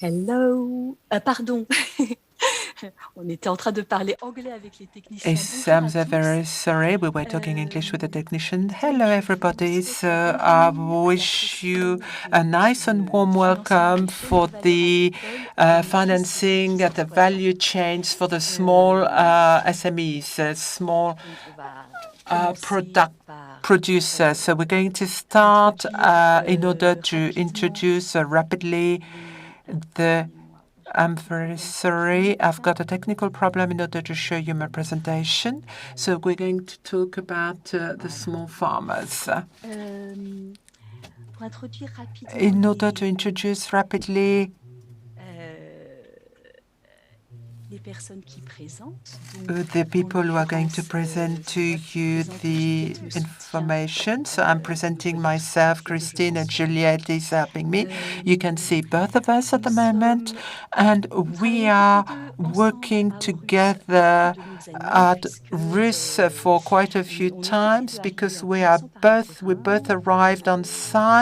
Hello. Pardon. On était en train de parler anglais avec les techniciens. Bonjour I'm à tous. very sorry, we were talking English with the technician. Hello, Donc, everybody. je vous So souhaite la I bienvenue à la wish you session a nice and warm du financement welcome des chaînes de for valeur the agricole au bénéfice des financing at petits the exploitants. value chains for the small SMEs, small Donc, on va commencer product par producers. So we're going to start introduire in order to rapidement introduce rapidly the I'm very sorry. I've got a technical problem in order to show you my presentation. So we're going to talk about the voilà. small farmers. Pour introduire rapidement In order to introduce rapidly les personnes qui présentent. Donc, the en people who are going to l'occurrence, present to c'est moi qui you présente et the Juliette le soutien. information. So I'm Vous me presenting voyez tout à myself, fait où je Christine, and mentionne. Juliette is helping me. You can see both of us at Nous the moment, sommes, and nous we travaillons toutes les are deux ensemble working à Aarhus depuis together de longues années, at puisque RUS for quite a few on est toutes les times deux arrivées because en financement par we intérim. both arrived on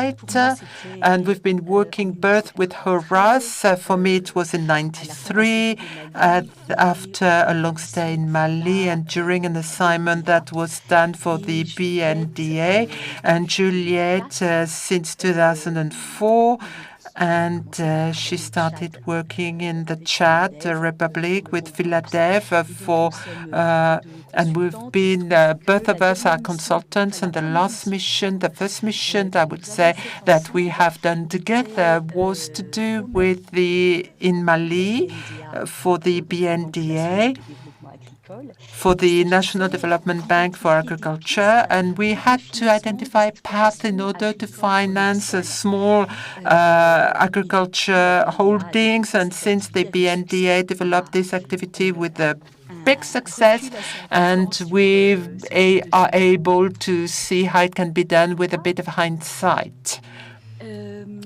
Pour site moi, and c'était we've been en working both with 1993, Horace. For me, it was in à la fin d'un '93 séjour au Mali et after a long à stay ce in Mali moment-là, and during an assignment BNDA. that was done for the Et Juliette, BNDA. And depuis Juliette, 2004, since 2004, and commencé par she travailler au started Tchad working in the avec Chad Philadelphe pour Republic le with Horace. Philadelphia Et donc, nous sommes toutes les deux and we've consultantes. Il se been, trouve que both la of us are dernière mission, enfin consultants, la and the première last mission mission, the first mission, I que would nous avons say, faite that we ensemble have done together était was to do au Mali with in pour la Mali BNDA for the donc la Banque nationale BNDA de développement agricole. for Il the National s'agissait de Development Bank for identifier les pistes Agriculture, and we de had to financement de identify cette paths in exploitation order to agricole finance commerciale. small Et depuis, la agriculture BNDA a holdings. développé And cette since the activité avec succès. BNDA On developed a this activity with a big reçu success, la certification and sur we ce type de are financement. able to see how it can be done with a Voilà. bit of hindsight.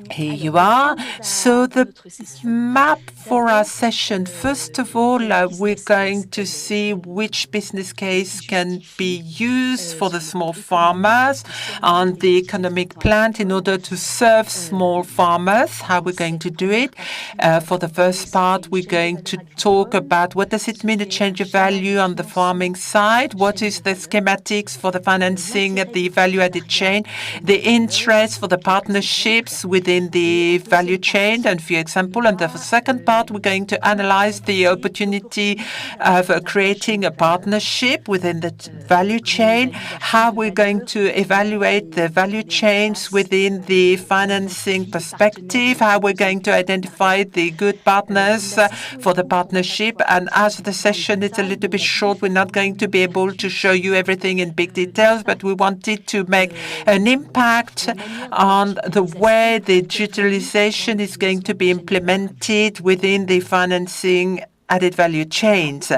Here Alors, you le are. plan So de the notre session, map for our d'abord, session, first of all, quel we're business case, going to see which business case can be justifie used for the sur le plan small économique farmers de servir on les the petits economic exploitants plan in agricoles order to serve small farmers. How we're dans going to cette do it. première partie, on va For the aborder first ce qu'est part, une we're chaîne de going valeur to talk agricole, about what does it ce mean to qu'est un change a schéma de value on the farming financement de side, la what chaîne de is the valeur, schematics for the financing at l'intérêt the des value-added partenariats chain, comme the bailleurs, interest for the quelques exemples. partnerships within Et en the value deuxième chain, and partie, for on example. And the va second part, we're going to analyze the opportunity opportunité d'un of partenariat chaîne creating de a valeur. partnership within the value Comment on chain, évalue la chaîne how de we're going valeur to et comment evaluate the value on met en chains place within the et on financing identifie les partenaires perspective, les how plus we're going to identify partenariats. the good Comme partners la session est for the courte, on va pas partnership. pouvoir And rentrer as dans the tous les session is a détails, little mais il bit y a short, we're not différentes going to be able to show vertus, you everything in big details, but we l'impact, wanted to make an impact la manière dont la on the digitalisation way the intervenu dans digitalization le is going financement to de la be chaîne de valeur implemented agricole. within the financing added value Voilà. chains.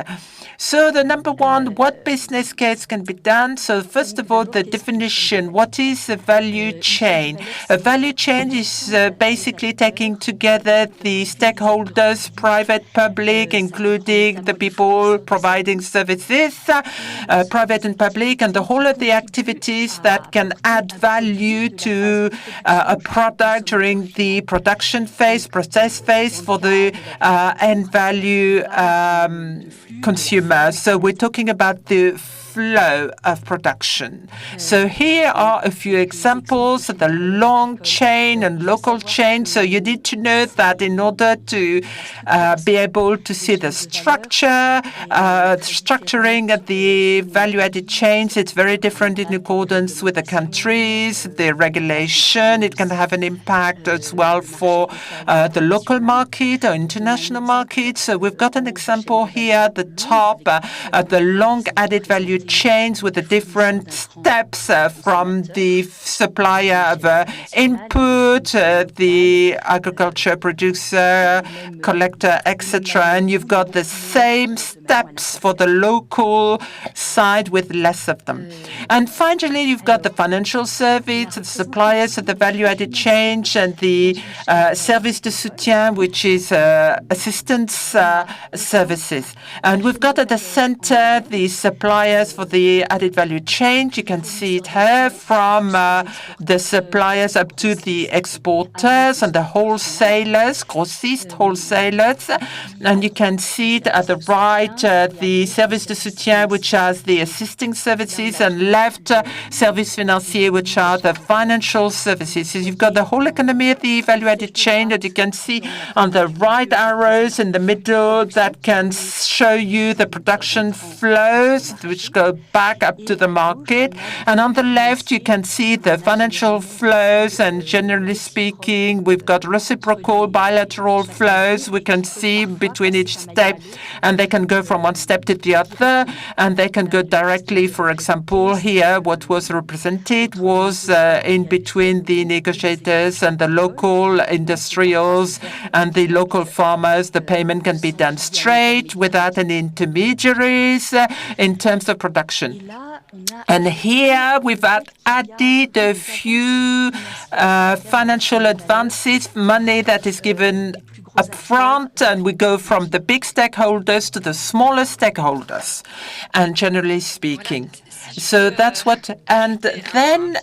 So the number one, what business case can be done? So first Donc of all, d'abord, the qu'est-ce qu'une chaîne de definition. valeur? What is a value Une chaîne de chain? valeur, A c'est value chain is l'ensemble des basically taking acteurs, together publics ou the privés, des acteurs stakeholders, publics. private, public, Ça comprend including the notamment les people fournisseurs de providing services services, et aussi private les and public, and the activités qui whole of the contribuent activities à that can apporter add un produit value de la phase de to production a jusqu'au product consommateur during the final. production phase, Donc, process phase dans le for the cas de l'agriculture, end on value va du flux de la consumer. ferme au So we're consommateur. talking about the flow of production. So here Donc, are a few des exemples de examples of chaînes the de valeur long agricole, chain and il faut local savoir chain. So you que need to know that in c'est order to la be structuration able to des see the chaînes de valeur structure, est très structuring différente at the selon les value-added pays, chains. selon It's le very cadre different in légal, cadre de accordance with the réglementation, countries, the l'impact regulation. It can économique, have an impact as well le marché for local ou the local international. market or Et on a un international exemple market. So we've got en an haut de chaîne example de here valeur at the longue top avec at the différentes étapes long qui sont added value représentées, chains with du the fournisseur different d'intrants steps au from consommateur. the On a une supplier of chaîne internationale avec des input, fournisseurs locaux, the agriculture producer, les mêmes, collector, les mêmes etc. And you've maillons, mais got the beaucoup moins same de maillons à steps for the l'intermédiaire. local side with less of them. And finally, you've got the Alors, financial on a service, the représenté suppliers of ici the les flux value-added financiers change, and dans the une chaîne de valeur service de agricole. soutien, which is assistance On a au centre services. la And we've chaîne de got at the valeur en center elle-même, the suppliers for the added value chain. You du can see it fournisseur here d'intrants from jusqu'aux the exportateurs suppliers ou up to the grossistes. exporters and the wholesalers, grossistes, wholesalers. And you can see it at the right, the service de soutien, which has the assisting services, and left, service financier, which are the financial services. So you've got the whole economy of the value-added chain that you can see on the right arrows in the middle that can show you the production flows which go back up to the market. And on the left, you can see the financial flows. And generally speaking, we've got reciprocal bilateral flows we can see between each step. And they can go from one step to the other. And they can go directly, for example, here, what was represented was in between the negotiators and the local industrials and the local farmers. The payment can be done straight without any intermediaries in terms of production. And here we've added a few financial advances, money that is given up front, and we go from the big stakeholders to the smaller stakeholders, and generally speaking. So that's what, and then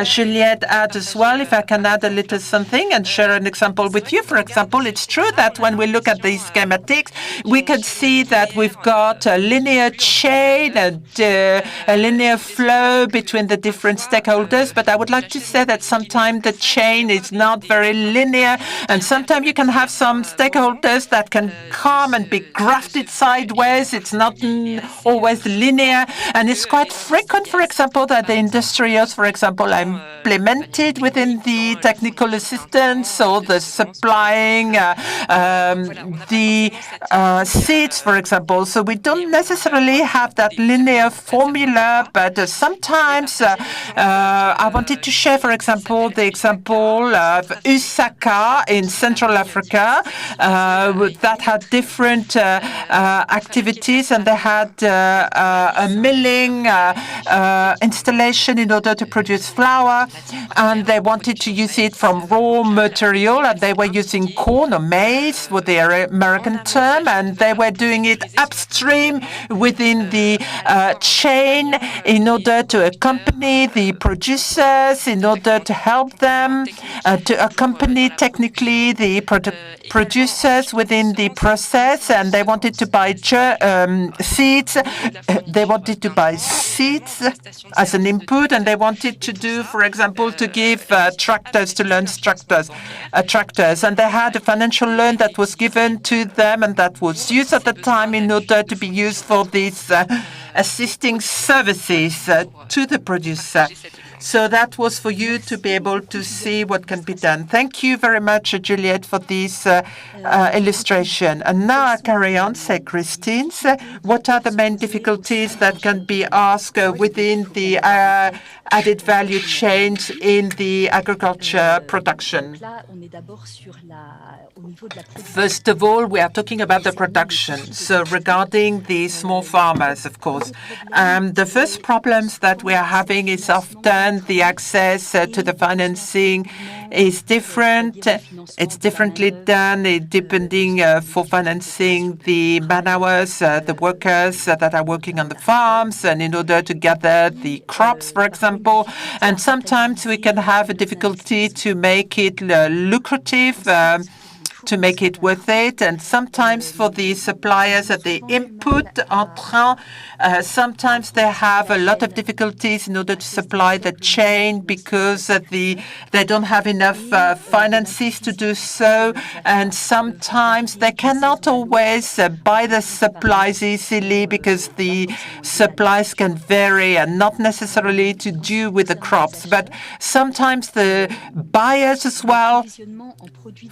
Juliette add as well, if I can add a little something and share an example with you. For example, it's true that when we look at these schematics, we can see that we've got a linear chain and a linear flow between the different stakeholders. But I would like to say that sometimes the chain is not very linear, and sometimes you can have some stakeholders that can come and be grafted sideways. It's not always linear, and it's quite frequent, for example, that the industrials, for example, are implemented within the technical assistance or the supplying the seeds, for example. So we don't necessarily have that linear formula, but sometimes I wanted to share, for example, the example of Usaka in Central Africa that had different activities, and they had a milling installation in order to produce flour, and they wanted to use it from raw material, and they were using corn or maize for the American term, and they were doing it upstream within the chain in order to accompany the producers, in order to help them to accompany technically the producers within the process. And they wanted to buy seeds. They wanted to buy seeds as an input, and they wanted to do, for example, to give tractors, to learn tractors. And they had a financial loan that was given to them and that was used at the time in order to be used for these assisting services to the producer. So that was for you to be able to see what can be done. Thank you very much, Juliette, for this illustration. And now I carry on, say Christine. What are the main difficulties that can be asked within the added value chains in the agriculture production? First of all, we are talking about the production. So regarding the small farmers, of course, the first problems that we are having is often the access to the financing is different. It's differently done, depending for financing the man hours, the workers that are working on the farms, and in order to gather the crops, for example. And sometimes we can have a difficulty to make it lucrative, to make it worth it. And sometimes for the suppliers at the input entrant, sometimes they have a lot of difficulties in order to supply the chain because they don't have enough finances to do so. And sometimes they cannot always buy the supplies easily because the supplies can vary and not necessarily to do with the crops. But sometimes the buyers as well,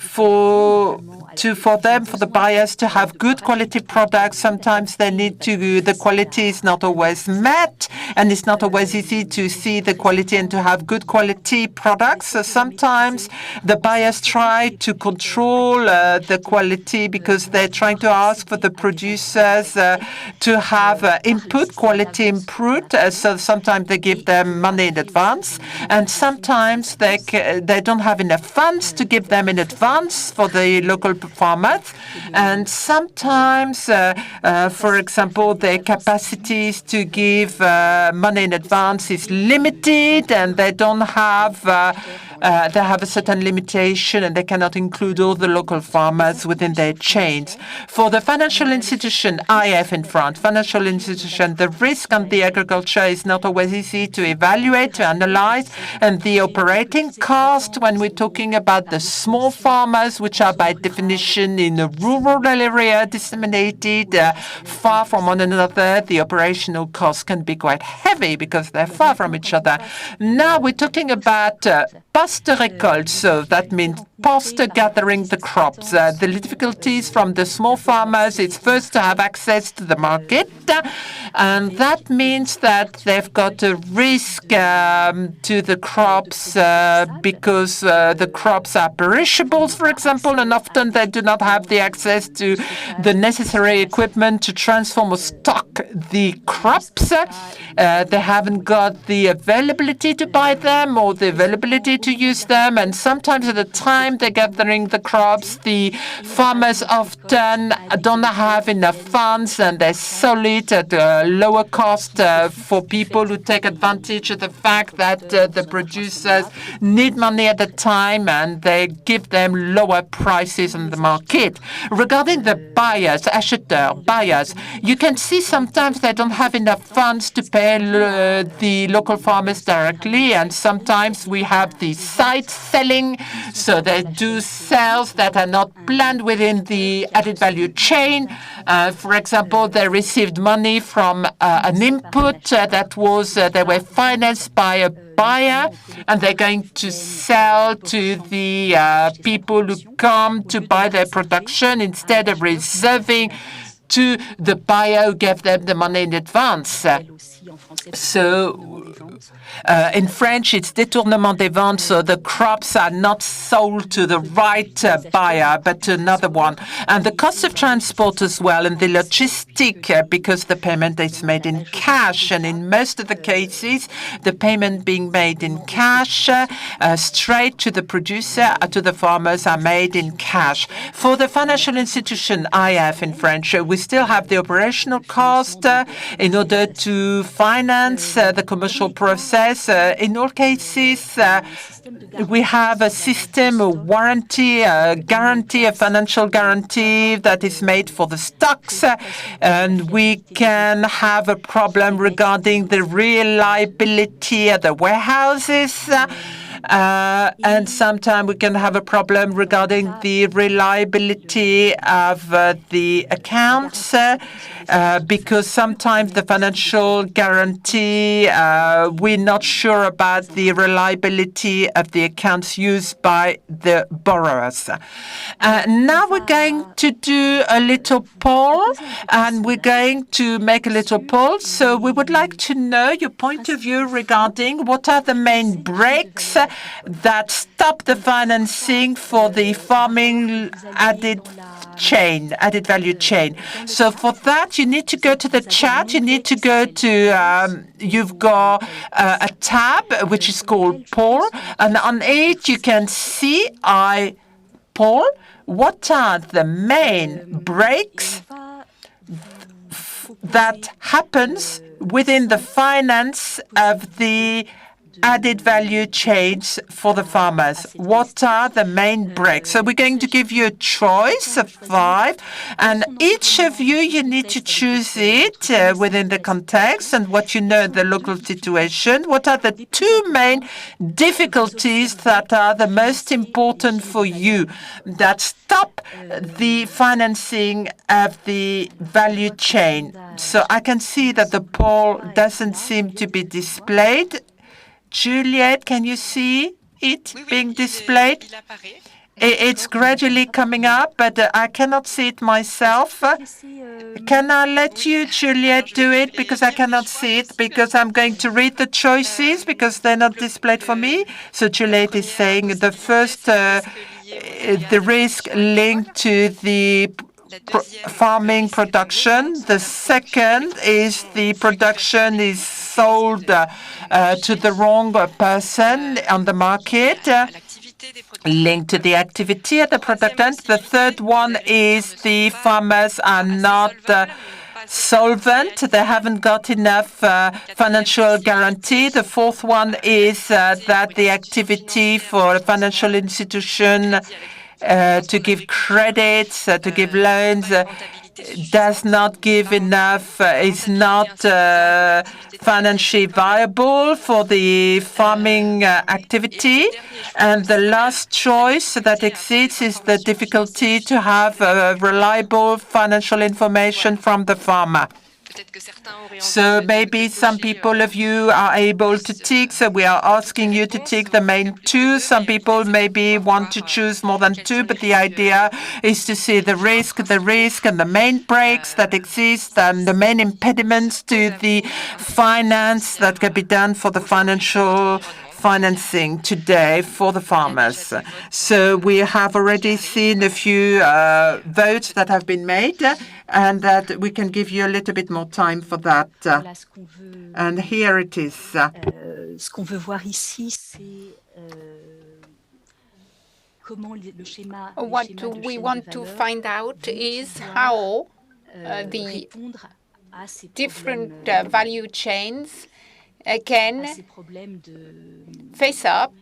for the buyers to have good quality products, sometimes they need to, the quality is not always met, and it's not always easy to see the quality and to have good quality products. So sometimes the buyers try to control the quality because they're trying to ask for the producers to have input quality improved. So sometimes they give them money in advance, and sometimes they don't have enough funds to give them in advance for the local farmers. And sometimes, for example, their capacities to give money in advance is limited, and they don't have they have a certain limitation and they cannot include all the local farmers within their chains. For the financial institution, IF in France, financial institution, the risk on the agriculture is not always easy to evaluate, to analyze, and the operating cost when we're talking about the small farmers, which are by definition in a rural area disseminated far from one another, the operational costs can be quite heavy because they're far from each other. Now we're talking about post-récolte, so that means post-gathering the crops. The difficulties from the small farmers is first to have access to the market, and that means that they've got a risk to the crops because the crops are perishables, for example, and often they do not have the access to the necessary equipment to transform or stock the crops. They haven't got the availability to buy them or the availability to use them, and sometimes at the time they're gathering the crops, the farmers often don't have enough funds and they sell it at a lower cost for people who take advantage of the fact that the producers need money at the time and they give them lower prices on the market. Regarding the buyers, acheteurs, buyers, you can see sometimes they don't have enough funds to pay the local farmers directly, and sometimes we have the side selling, so they do sales that are not planned within the added value chain. For example, they received money from an input that was they were financed by a buyer, and they're going to sell to the people who come to buy their production instead of reserving to the buyer who gave them the money in advance. So in French, it's détournement des ventes, so the crops are not sold to the right buyer, but to another one. And the cost of transport as well, and the logistic, because the payment is made in cash, and in most of the cases, the payment being made in cash, straight to the producer, to the farmers, are made in cash. For the financial institution, IF in French, we still have the operational cost in order to finance the commercial process. In all cases, we have a system, a warranty, a guarantee, a financial guarantee that is made for the stocks, and we can have a problem regarding the reliability of the warehouses. And sometimes we can have a problem regarding the reliability of the accounts because sometimes the financial guarantee, we're not sure about the reliability of the accounts used by the borrowers. Now we're going to do a little poll, and we're going to make a little poll. So we would like to know your point of view regarding what are the main breaks that stop the financing for the farming added value chain. So for that, you need to go to the chat. You need to go to, you've got a tab which is called poll, and on it you can see poll. What are the main breaks that happens within the finance of the added value chains for the farmers? What are the main breaks? So we're going to give you a choice of 5, and each of you need to choose it within the context and what you know the local situation. What are the 2 main difficulties that are the most important for you that stop the financing of the value chain? So I can see that the poll doesn't seem to be displayed. Juliette, can you see it being displayed? It's gradually coming up, but I cannot see it myself. Can I let you, Juliette, do it? Because I cannot see it, because I'm going to read the choices, because they're not displayed for me. So Juliette is saying the first, the risk linked to the farming production. The second is the production is sold to the wrong person on the market, linked to the activity of the productant. The third one is the farmers are not solvent. They haven't got enough financial guarantee. The fourth one is that the activity for a financial institution to give credits, to give loans, does not give enough, is not financially viable for the farming activity. And the last choice that exists is the difficulty to have reliable financial information from the farmer. So maybe some people of you are able to tick, so we are asking you to tick the main two. Some people maybe want to choose more than two, but the idea is to see the risk and the main breaks that exist and the main impediments to the finance that can be done for the financial financing today for the farmers. So we have already seen a few votes that have been made, and that we can give you a little bit more time for that. And here it is. Ce qu'on veut voir ici, c'est comment le schéma What we want to find out is how the different value chains can face up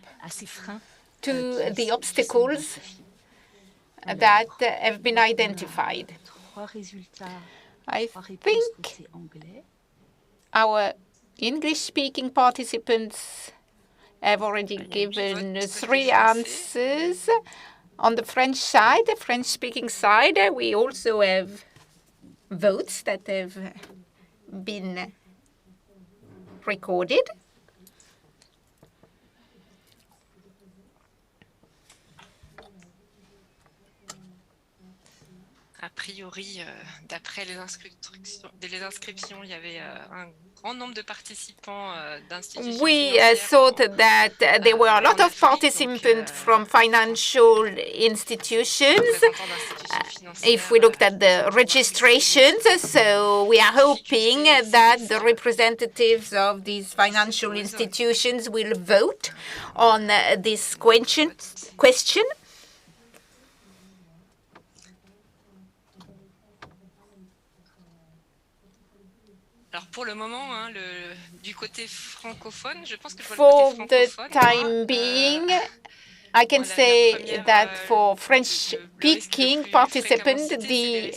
to the obstacles that have been identified. I think our English-speaking participants have already given 3 answers. On the French side, the French-speaking side, we also have votes that have been recorded. A priori, d'après les inscriptions, il y avait un grand nombre de participants d'institutions We financières. thought that there were a lot of participants from financial institutions. If we looked at the registrations, so we are hoping that the representatives of these financial institutions will vote on this question. Alors pour le moment, hein, du côté francophone, je pense que je vois For le côté the francophone. time being, I can say that for French-speaking participants, the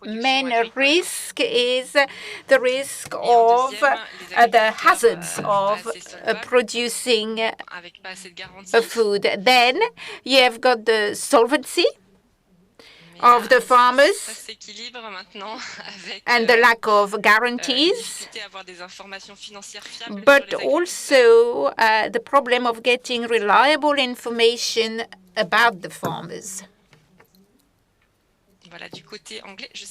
main risk is the risk of the hazards of producing food. Then you have got the solvency of the farmers and the lack of guarantees, but also the problem of getting reliable information about the farmers. Voilà, du côté anglais, je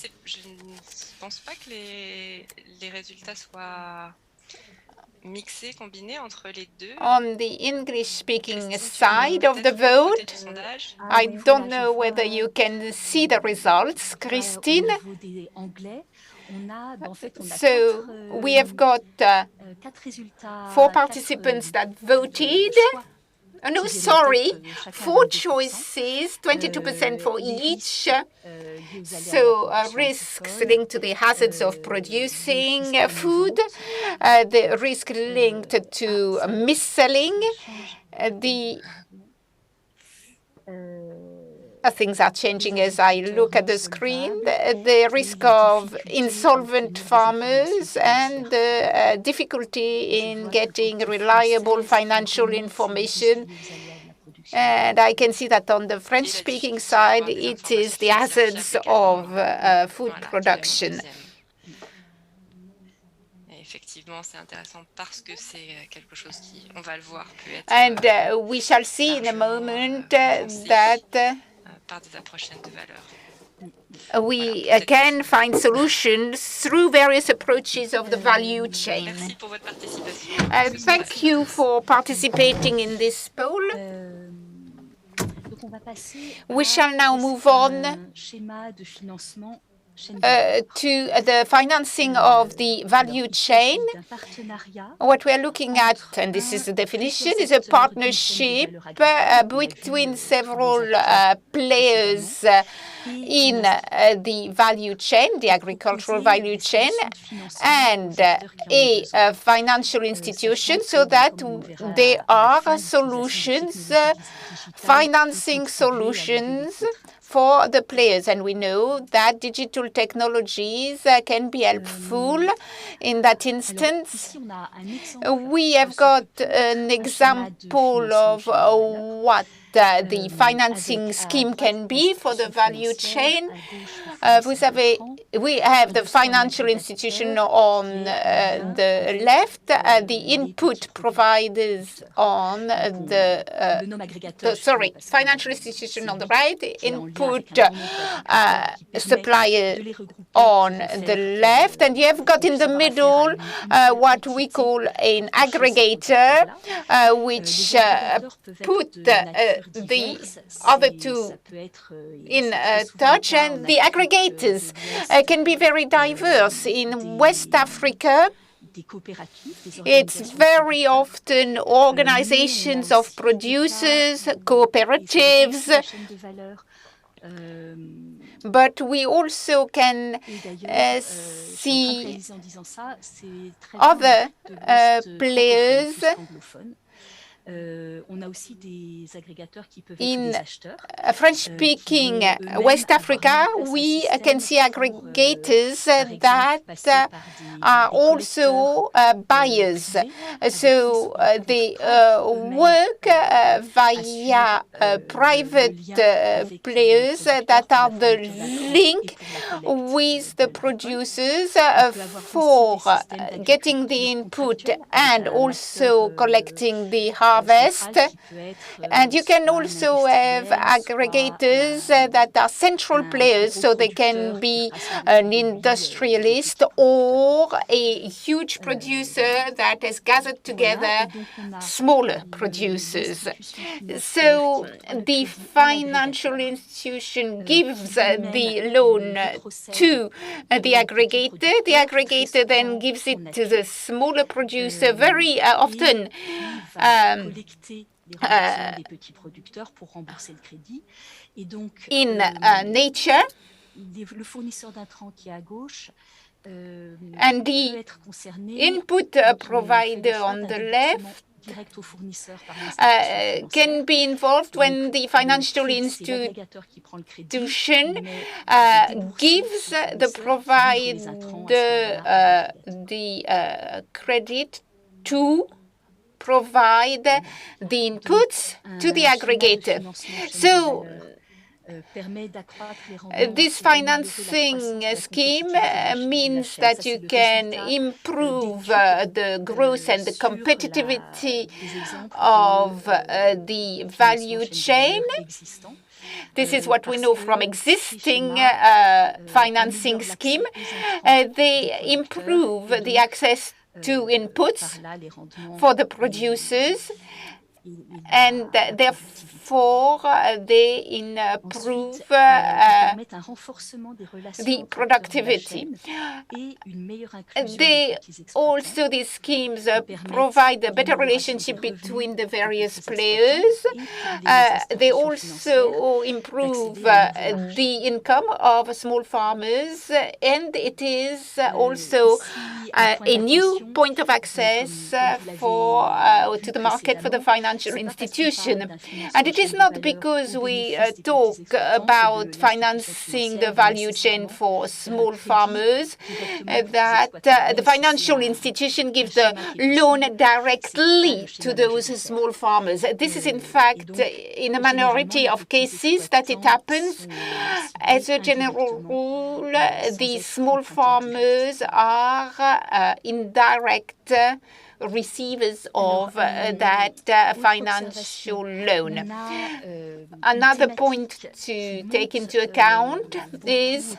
ne pense pas que les résultats soient mixés, combinés entre les deux. On the English-speaking side of the vote, I don't know whether you can see the results, Christine. So we have got 4 participants that voted. No, sorry, 4 choices, 22% for each. So risks linked to the hazards of producing food, the risk linked to mis-selling, things are changing as I look at the screen. The risk of insolvent farmers and the difficulty in getting reliable financial information. And I can see that on the French-speaking side, it is the hazards of food production. And we shall see in a moment that we can find solutions through various approaches of the value chain. Thank you for participating in this poll. We shall now move on to the financing of the value chain. What we are looking at, and this is the definition, is a partnership between several players in the value chain, the agricultural value chain, and a financial institution, so that there are solutions, financing solutions for the players. And we know that digital technologies can be helpful in that instance. We have got an example of what the financing scheme can be for the value chain. We have the financial institution on the left, the input providers on financial institution on the right, the input supplier on the left, and you have got in the middle what we call an aggregator, which put the other two in touch. And the aggregators can be very diverse. In West Africa, it's very often organizations of producers, cooperatives, but we also can see other players. In French-speaking West Africa, we can see aggregators that are also buyers. So they work via private players that are the link with the producers for getting the input and also collecting the harvest. And you can also have aggregators that are central players, so they can be an industrialist or a huge producer that has gathered together smaller producers. So the financial institution gives the loan to the aggregator then gives it to the smaller producer. Very often in nature, and the input provider on the left can be involved when the financial institution gives the provider the credit to provide the inputs to the aggregator. So this financing scheme means that you can improve the growth and the competitivity of the value chain. This is what we know from existing financing scheme. They improve the access to inputs for the producers, and therefore they improve the productivity. These schemes provide a better relationship between the various players. They also improve the income of small farmers, and it is also a new point of access to the market for the financial institution. And it is not because we talk about financing the value chain for small farmers that the financial institution gives the loan directly to those small farmers. This is in fact in a minority of cases that it happens. As a general rule, the small farmers are indirect receivers of that financial loan. Another point to take into account is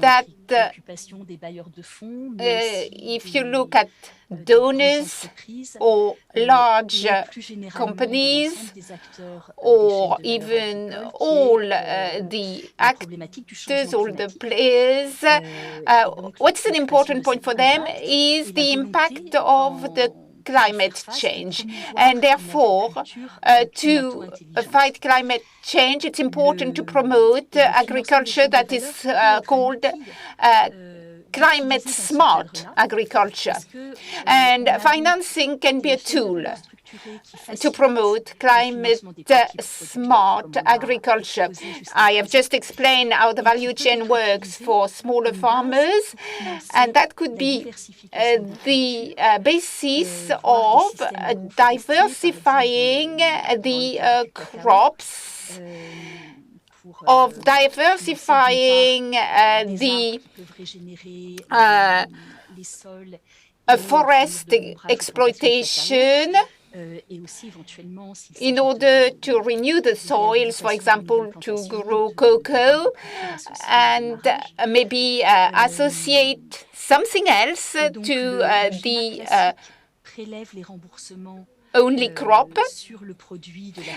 that if you look at donors or large companies or even all the actors, all the players, what's an important point for them is the impact of the climate change. And therefore, to fight climate change, it's important to promote agriculture that is called climate smart agriculture. And financing can be a tool to promote climate smart agriculture. I have just explained how the value chain works for smaller farmers, and that could be the basis of diversifying the crops, of diversifying the forest exploitation in order to renew the soils, for example, to grow cocoa, and maybe associate something else to the only crop,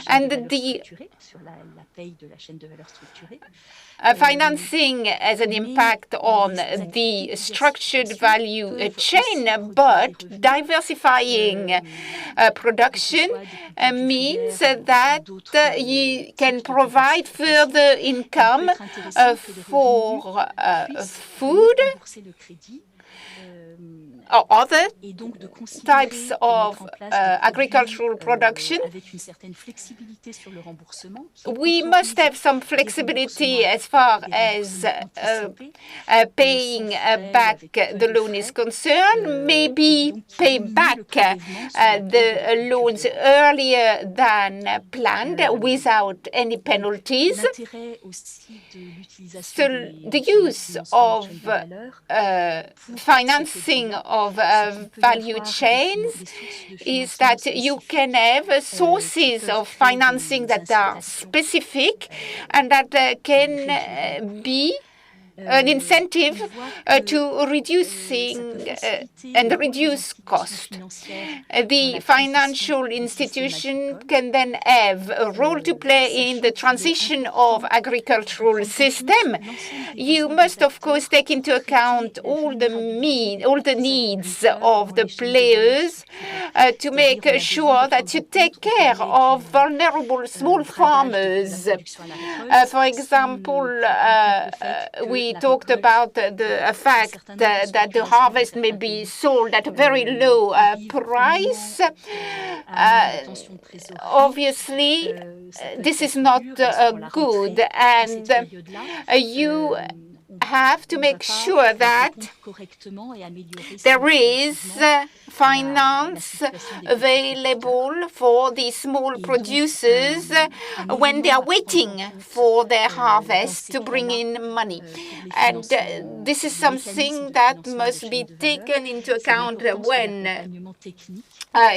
and the financing has an impact on the structured value chain, but diversifying production means that you can provide further income for food or other types of agricultural production. We must have some flexibility as far as paying back the loan is concerned, maybe pay back the loans earlier than planned without any penalties. So the use of financing of value chains is that you can have sources of financing that are specific and that can be an incentive to reducing and reduce cost. The financial institution can then have a role to play in the transition of agricultural system. You must, of course, take into account all the needs of the players to make sure that you take care of vulnerable small farmers. For example, we talked about the fact that the harvest may be sold at a very low price. Obviously, this is not good, and you have to make sure that there is finance available for the small producers when they are waiting for their harvest to bring in money. And this is something that must be taken into account when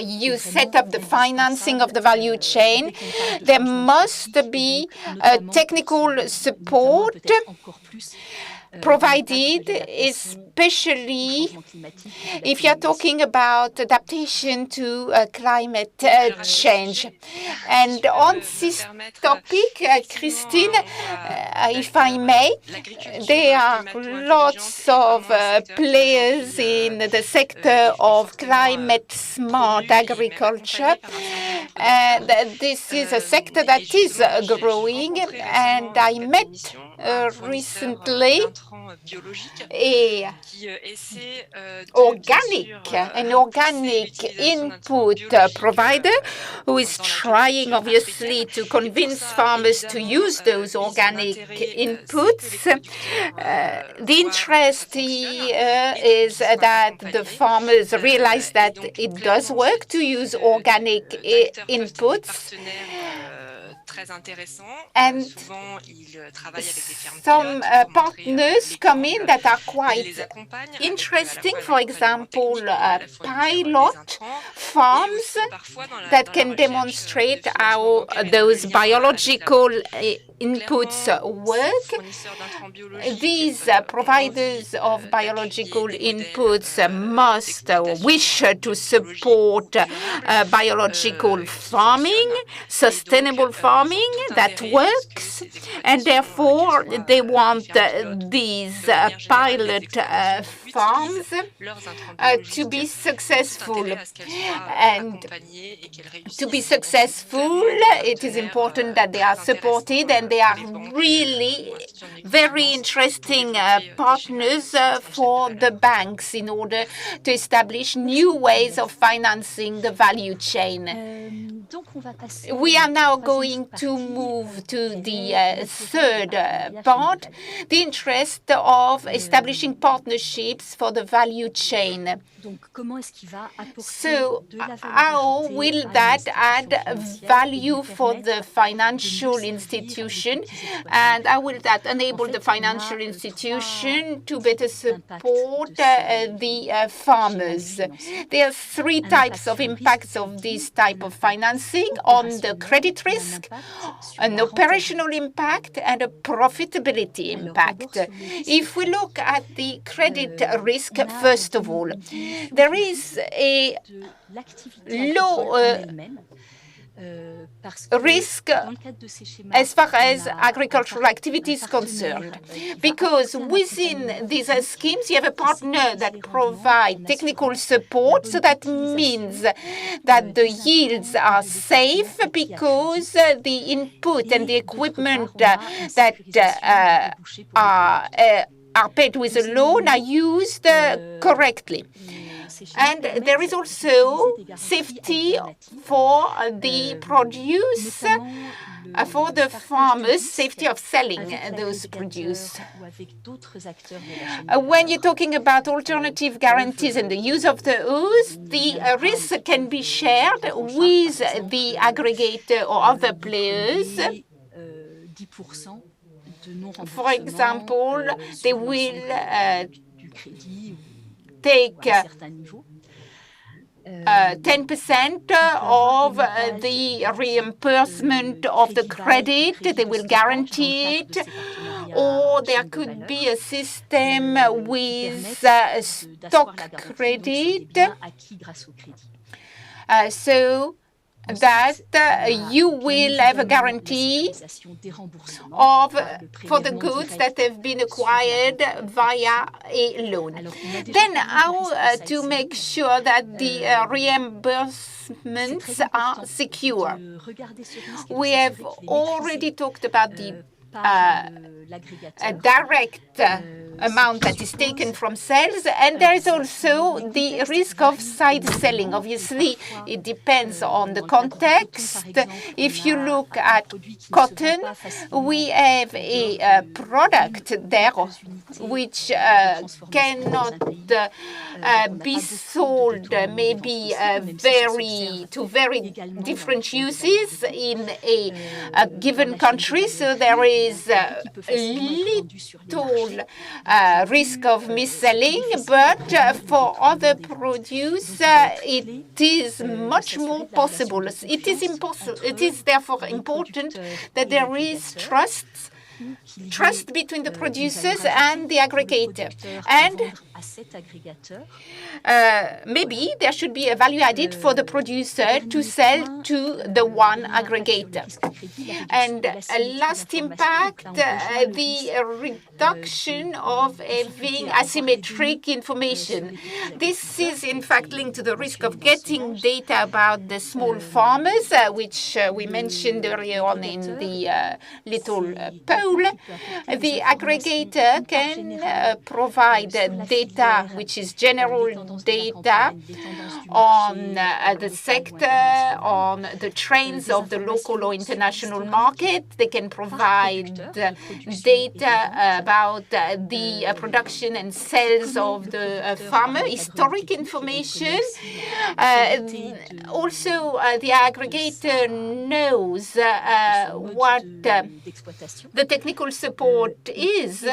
you set up the financing of the value chain. There must be technical support provided, especially if you're talking about adaptation to climate change. And on this topic, Christine, if I may, there are lots of players in the sector of climate smart agriculture. And this is a sector that is growing, and I met recently an organic input provider who is trying, obviously, to convince farmers to use those organic inputs. The interest here is that the farmers realize that it does work to use organic inputs. très intéressant. And Souvent, ils travaillent avec des fermes some pilotes pour montrer partners come in l'exemple. that are Ils quite les accompagnent interesting. avec For à la fois un accompagnement example, technique et la fourniture des pilot intrants, et farms aussi parfois that dans la can recherche demonstrate de financement how bancaire et faire le those lien avec la biological banque. inputs Clairement, ces work. fournisseurs d'intrants biologiques These ont providers envie of d'appuyer biological des modèles inputs must wish to biologiques support durables biological qui farming, fonctionnent. sustainable Ils farming ont tout that intérêt à ce que works, ces and exploitations, therefore qu'elles soient they des want fermes pilotes these de manière générale des pilot exploitations qui farms utilisent leurs intrants to be biologiques, ont tout successful. intérêt à ce qu'elles soient And accompagnées et qu'elles réussissent. to be Donc, c'est successful, clairement des it is partenaires important that they très are intéressants supported and they pour are les banques really ou institutions de very microfinance pour interesting développer des schémas de partners financement de chaîne for de the valeur. banks in order to establish new ways of financing the value chain. Donc on va passer We are now going troisième to sous-partie, move to quel the est l'intérêt third du partenariat part, chaîne de valeur. the interest of establishing partnerships for the value chain. Donc comment est-ce qu'il va apporter So, de la valeur how ajoutée will à une that institution add financière et value lui for permettre the de financial mieux servir institution, les petits exploitants and how agricoles. will that En enable fait, the on a financial trois institution to types better d'impact support de ces the schémas de farmers? financement. There are three Un types impact of sur le impacts risque of crédit, this un type of impact financing on the credit opérationnel et un risk, impact sur an la operational rentabilité. impact, and a profitability Alors d'abord impact. sur le risque If we crédit. look at the credit risk, On a first of all, une diminution there du is risque a de l'activité agricole low en elle-même. Parce que risk dans le cadre de ces schémas, as far as on a agricultural activity is concerned, because within these schemes you have a partner that provides technical support, so that means that the yields are safe because the input and the equipment that are paid with a loan are used correctly. And there is also safety for the produce, for the farmers, safety of selling those produce. When you're talking about alternative guarantees and the use of those, the risk can be shared with the aggregator or other players. For example, they will take 10% of the reimbursement of the credit, they will guarantee it, or there could be a system with stock credit, so that you will have a guarantee for the goods that have been acquired via a loan. Then how to make sure that the reimbursements are secure? We have already talked about the direct amount that is taken from sales, and there is also the risk of side selling. Obviously, it depends on the context. If you look at cotton, we have a product there which cannot be sold maybe to very different uses in a given country, so there is little risk of mis-selling, but for other produce, it is much more possible. It is therefore important that there is trust between the producers and the aggregator. And maybe there should be a value added for the producer to sell to the one aggregator. And last impact, the reduction of having asymmetric information. This is in fact linked to the risk of getting data about the small farmers, which we mentioned earlier on in the little poem. tool, the aggregator can provide data which is general data on the sector, on the trends of the local or international market. They can provide data about the production and sales of the farmer, historic information. Also, the aggregator knows what the technical support is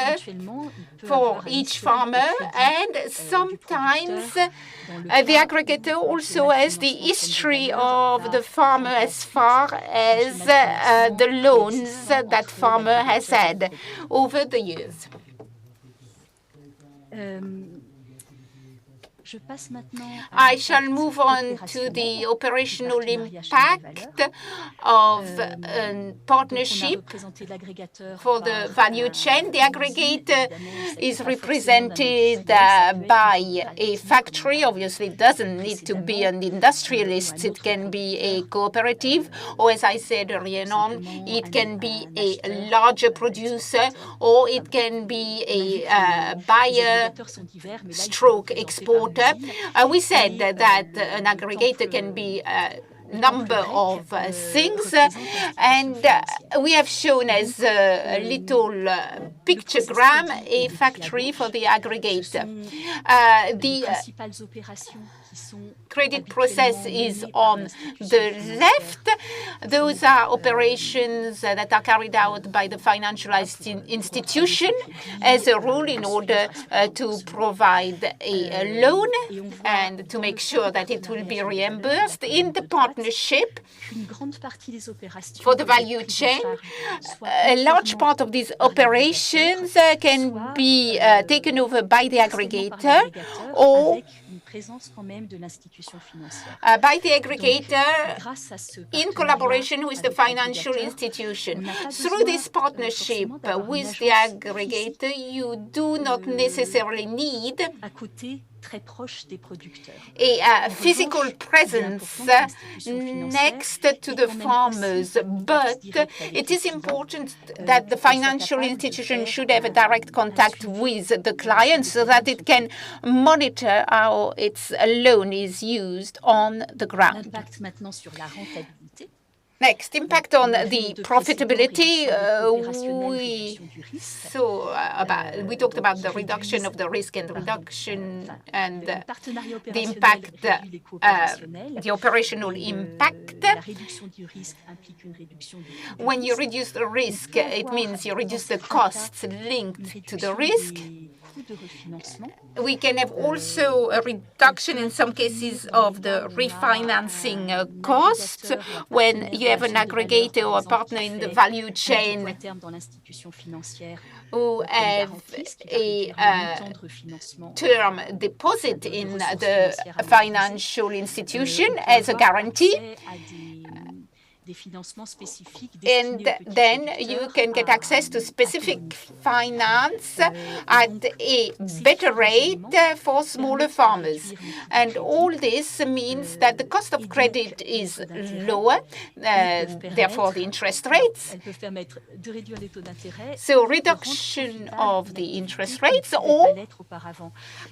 for each farmer, and sometimes the aggregator also has the history of the farmer as far as the loans that farmer has had over the years. I shall move on to the operational impact of a partnership for the value chain. The aggregator is represented by a factory. Obviously, it doesn't need to be an industrialist. It can be a cooperative, or as I said earlier on, it can be a larger producer, or it can be a buyer stroke exporter. We said that an aggregator can be a number of things, and we have shown as a little pictogram a factory for the aggregator. The credit process is on the left. Those are operations that are carried out by the financial institution as a rule in order to provide a loan and to make sure that it will be reimbursed. In the partnership for the value chain, a large part of these operations can be taken over by the aggregator or by the aggregator in collaboration with the financial institution. Through this partnership with the aggregator, you do not necessarily need a physical presence next to the farmers, but it is important that the financial institution should have a direct contact with the client so that it can monitor how its loan is used on the ground. Next, impact on the profitability. We talked about the reduction of the risk and reduction and the impact, the operational impact. When you reduce the risk, it means you reduce the costs linked to the risk. We can have also a reduction in some cases of the refinancing costs when you have an aggregator or a partner in the value chain who have a term deposit in the financial institution as a guarantee. And then you can get access to specific finance at a better rate for smaller farmers. And all this means that the cost of credit is lower, therefore the interest rates. So reduction of the interest rates or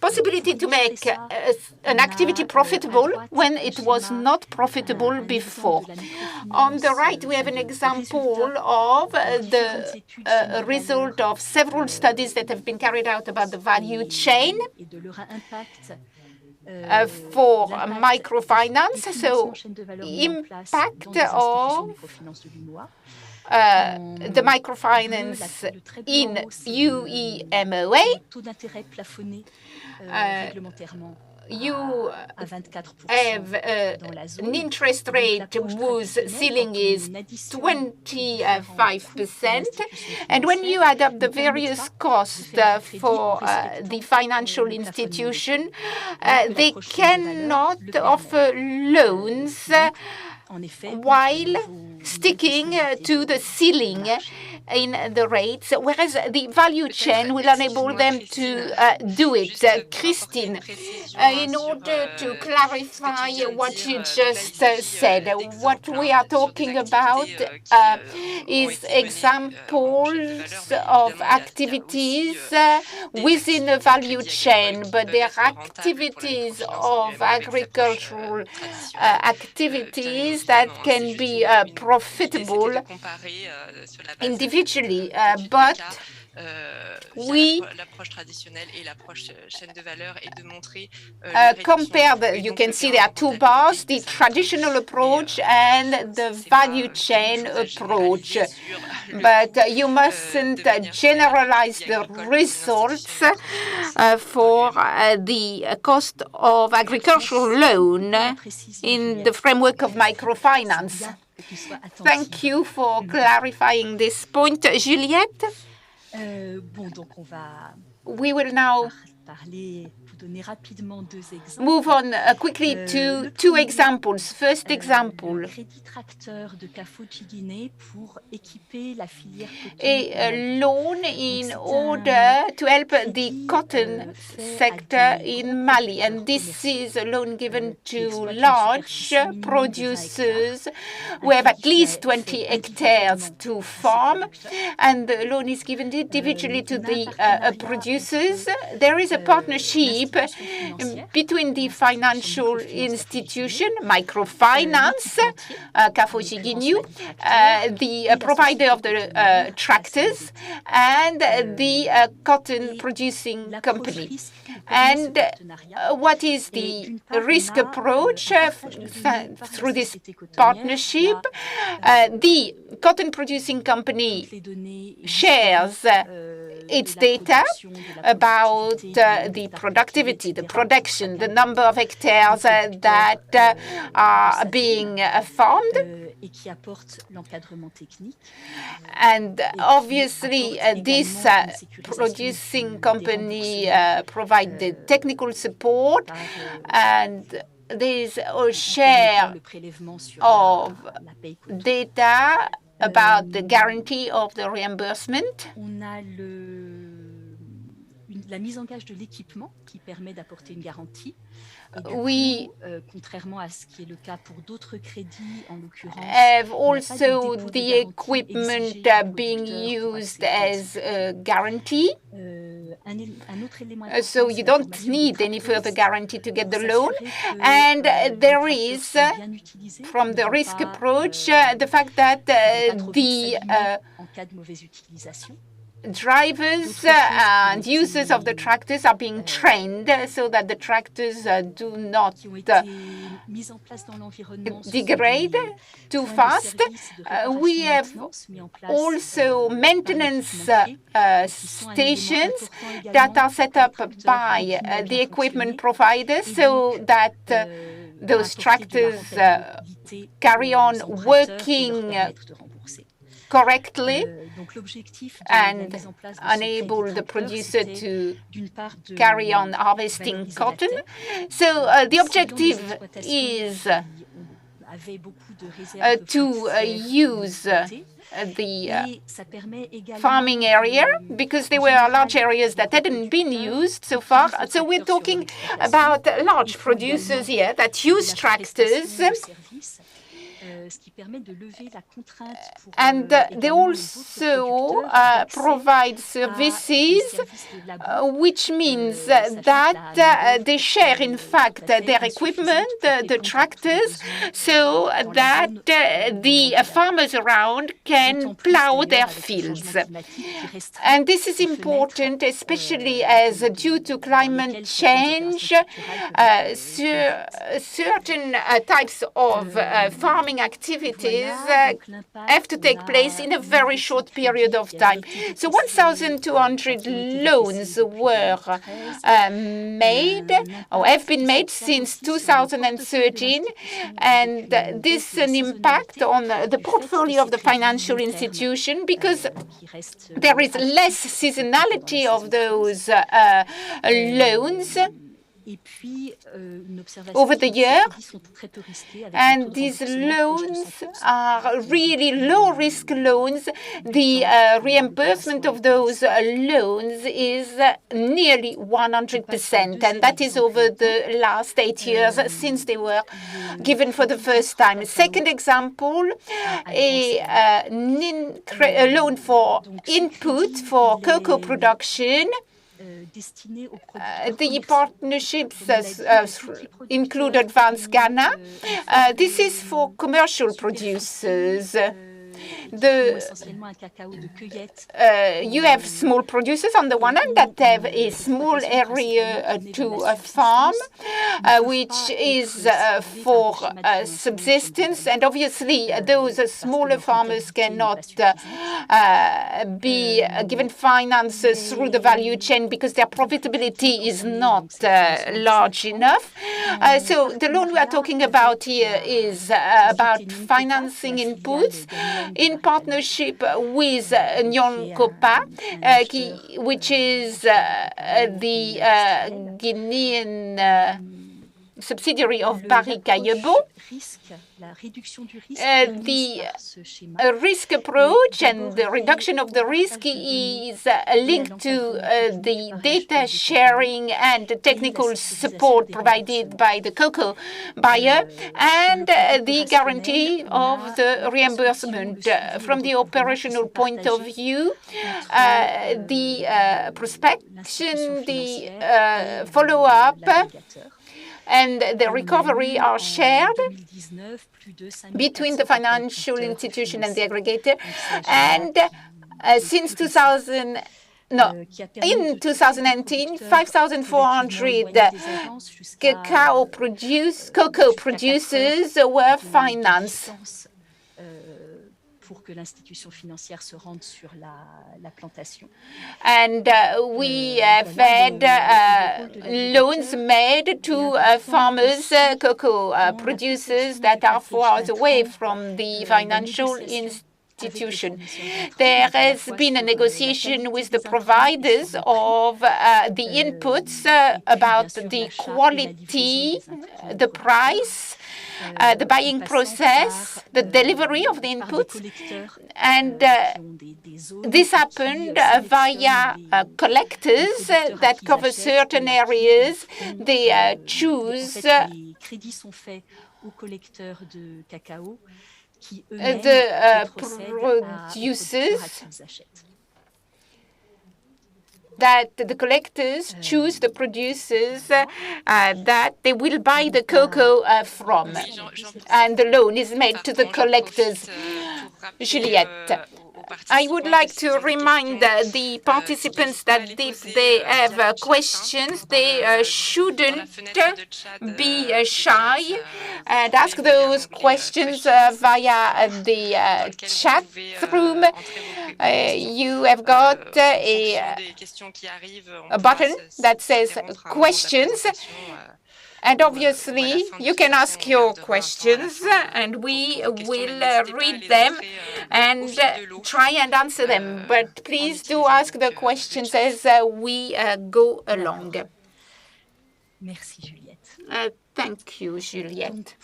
possibility to make an activity profitable when it was not profitable before. On the right, we have an example of the result of several studies that have been carried out about the value chain for microfinance. So, impact of the microfinance in UEMOA. You have an interest rate whose ceiling is 25%. And when you add up the various costs for the financial institution, they cannot offer loans while sticking to the ceiling in the rates, whereas the value chain will enable them to do it. Christine, in order to clarify what you just said, what we are talking about is examples of activities within a value chain, but they are activities of agricultural activities that can be profitable individually, but we compare you can see there are two bars, the traditional approach and the value chain approach. But you mustn't generalize the results for the cost of agricultural loan in the framework of microfinance. Thank you for clarifying this point, Juliette. We will now move on quickly to two examples. First example, a loan in order to help the cotton sector in Mali. And this is a loan given to large producers who have at least 20 hectares to farm. And the loan is given individually to the producers. There is a partnership between the financial institution, microfinance, Kafoshiginu, the provider of the tractors, and the cotton producing company. And what is the risk approach through this partnership? The cotton producing company shares its data about the productivity, the production, the number of hectares that are being farmed. And obviously, this producing company provides the technical support, and there is a share of data about the guarantee of the reimbursement. La mise en gage de l'équipement qui permet d'apporter une garantie. We contrairement à ce qui est le cas pour d'autres crédits, en l'occurrence, have also the equipment being used as a guarantee. So you don't need any further guarantee to get the loan. And there is, from the risk approach, the fact that the drivers and users of the tractors are being trained so that the tractors do not degrade too fast. We have also maintenance stations that are set up by the equipment providers so that those tractors carry on working correctly and enable the producer to carry on harvesting cotton. So the objective is to use the farming area because there were large areas that hadn't been used so far. So we're talking about large producers here that use tractors. And they also provide services, which means that they share, in fact, their equipment, the tractors, so that the farmers around can plow their fields. And this is important, especially as due to climate change, certain types of farming activities have to take place in a very short period of time. So 1,200 loans were made or have been made since 2013, and this is an impact on the portfolio of the financial institution because there is less seasonality of those loans. over the year. And these loans are really low-risk loans. The reimbursement of those loans is nearly 100%, and that is over the last 8 years since they were given for the first time. Second example, a loan for input for cocoa production. The partnerships include Advanced Ghana. This is for commercial producers. You have small producers on the one hand that have a small area to farm, which is for subsistence, and obviously those smaller farmers cannot be given finances through the value chain because their profitability is not large enough. So the loan we are talking about here is about financing inputs in partnership with Nyon-Copa, which is the Guinean subsidiary of Barry Kayebo. The risk approach and the reduction of the risk is linked to the data sharing and technical support provided by the cocoa buyer and the guarantee of the reimbursement. From the operational point of view, the prospection, the follow-up, and the recovery are shared between the financial institution and the aggregator. And since in 2019, 5,400 cocoa producers were financed. And we have had loans made to farmers, cocoa producers that are 4 hours away from the financial institution. There has been a negotiation with the providers of the inputs about the quality, the price, the buying process, the delivery of the inputs, and this happened via collectors that cover certain areas. They choose the producers. That the collectors choose the producers that they will buy the cocoa from, and the loan is made to the collectors. Juliette, I would like to remind the participants that if they have questions, they shouldn't be shy and ask those questions via the chat room. You have got a button that says questions. And obviously, you can ask your questions, and we will read them and try and answer them. But please do ask the questions as we go along. Merci, Juliette. Thank you, Juliette.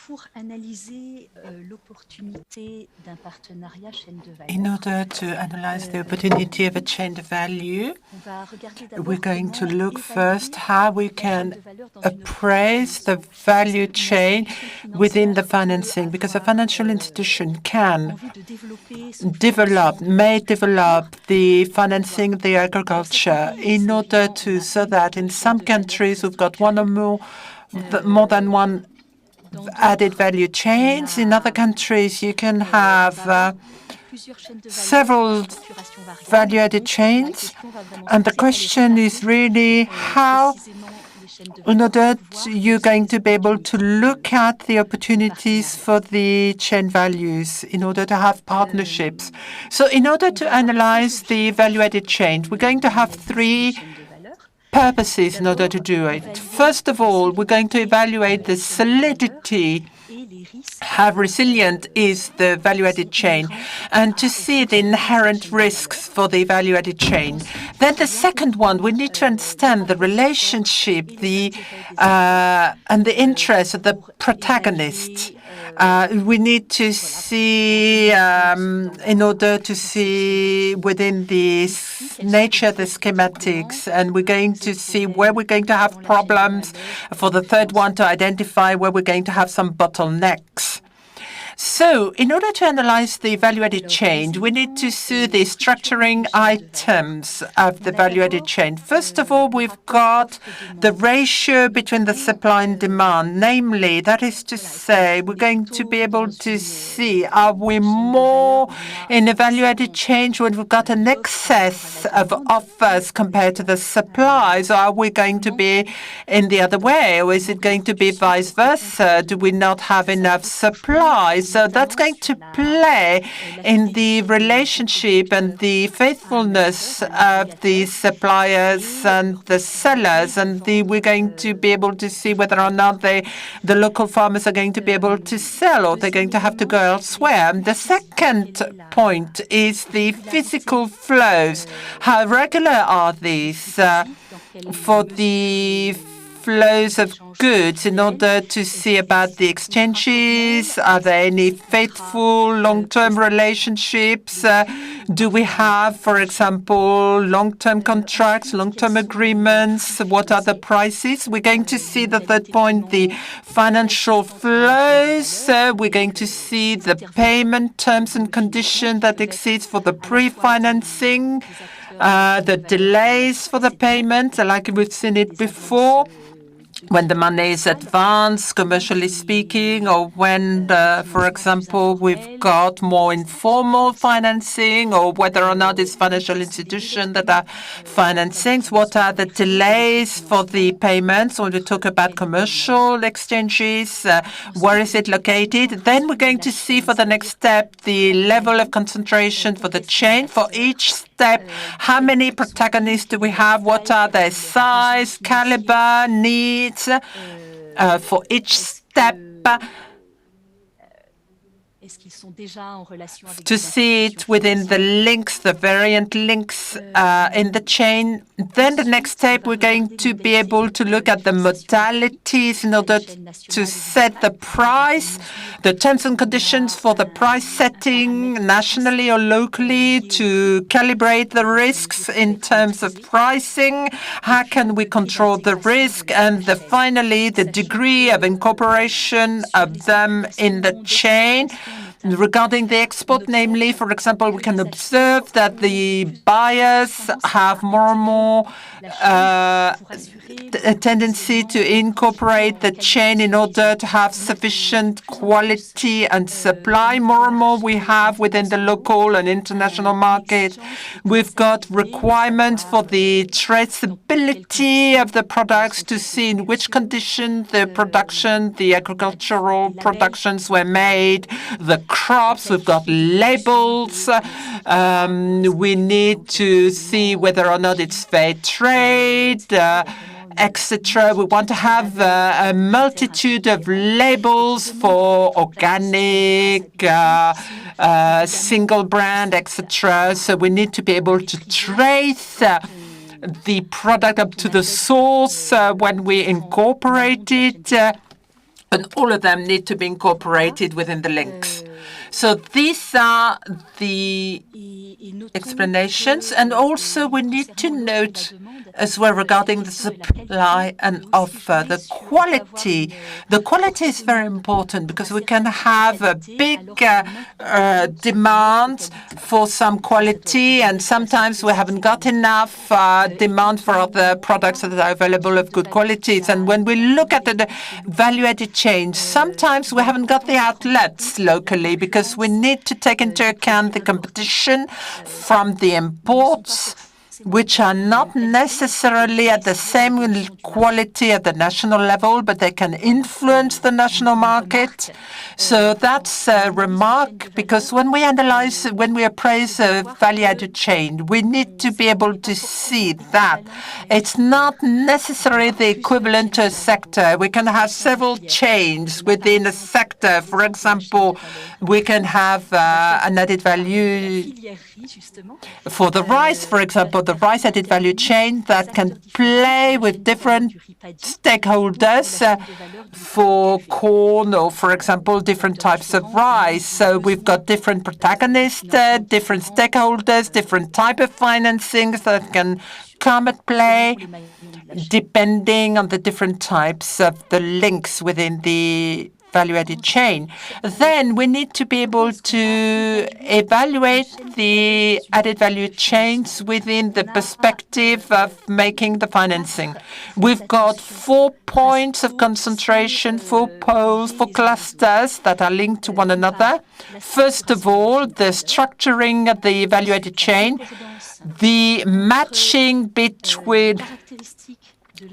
In order to analyze the opportunity of a chain of value, we're going to look first how we can appraise the value chain within the financing, because a financial institution may develop the financing of the agriculture in order to, so that in some countries we've got one or more than one added value chains. In other countries, you can have several value-added chains. And the question is really how, in order you're going to be able to look at the opportunities for the chain values in order to have partnerships. So in order to analyze the value-added chain, we're going to have 3 purposes in order to do it. First of all, we're going to evaluate the solidity how resilient is the value-added chain, and to see the inherent risks for the value-added chain. Then the second one, we need to understand the relationship, and the interest of the protagonist. We need to see, in order to see within the nature of the schematics, and we're going to see where we're going to have problems. For the third one, to identify where we're going to have some bottlenecks. So, in order to analyze the value-added chain, we need to see the structuring items of the value-added chain. First of all, we've got the ratio between the supply and demand. Namely, that is to say, we're going to be able to see, are we more in a value-added chain when we've got an excess of offers compared to the supplies, or are we going to be in the other way, or is it going to be vice versa? Do we not have enough supplies? So that's going to play in the relationship and the faithfulness of the suppliers and the sellers, and we're going to be able to see whether or not the local farmers are going to be able to sell, or they're going to have to go elsewhere. The second point is the physical flows. How regular are these for the flows of goods, in order to see about the exchanges? Are there any faithful long-term relationships? Do we have, for example, long-term contracts, long-term agreements? What are the prices? We're going to see the third point, the financial flows. We're going to see the payment terms and conditions that exist for the pre-financing, the delays for the payment, like we've seen it before, when the money is advanced, commercially speaking, or when, for example, we've got more informal financing, or whether or not it's financial institutions that are financing. What are the delays for the payments when we talk about commercial exchanges? Where is it located? Then we're going to see for the next step the level of concentration for the chain. For each step, how many protagonists do we have? What are their size, caliber, needs? For each step, to see it within the links, the variant links in the chain. Then the next step, we're going to be able to look at the modalities in order to set the price, the terms and conditions for the price setting nationally or locally, to calibrate the risks in terms of pricing. How can we control the risk? And finally, the degree of incorporation of them in the chain. Regarding the export, namely, for example, we can observe that the buyers have more and more a tendency to incorporate the chain in order to have sufficient quality and supply. More and more we have within the local and international market. We've got requirements for the traceability of the products, to see in which condition the production, the agricultural productions were made, the crops. We've got labels. We need to see whether or not it's fair trade, etc. We want to have a multitude of labels for organic, single brand, etc. So we need to be able to trace the product up to the source when we incorporate it. And all of them need to be incorporated within the links. So these are the explanations. And also we need to note as well regarding the supply and offer, the quality. The quality is very important, because we can have a big demand for some quality, and sometimes we haven't got enough demand for other products that are available of good qualities. And when we look at the value-added chain, sometimes we haven't got the outlets locally, because we need to take into account the competition from the imports which are not necessarily at the same quality at the national level, but they can influence the national market. So that's a remark, because when we appraise a value-added chain, we need to be able to see that it's not necessarily the equivalent to a sector. We can have several chains within a sector. For example, we can have an added value for the rice, for example, the rice added value chain that can play with different stakeholders for corn or, for example, different types of rice. So we've got different protagonists, different stakeholders, different type of financings that can come at play depending on the different types of the links within the value-added chain. Then we need to be able to evaluate the added value chains within the perspective of making the financing. We've got 4 points of concentration, 4 poles, 4 clusters that are linked to one another. First of all, the structuring of the value-added chain, the matching between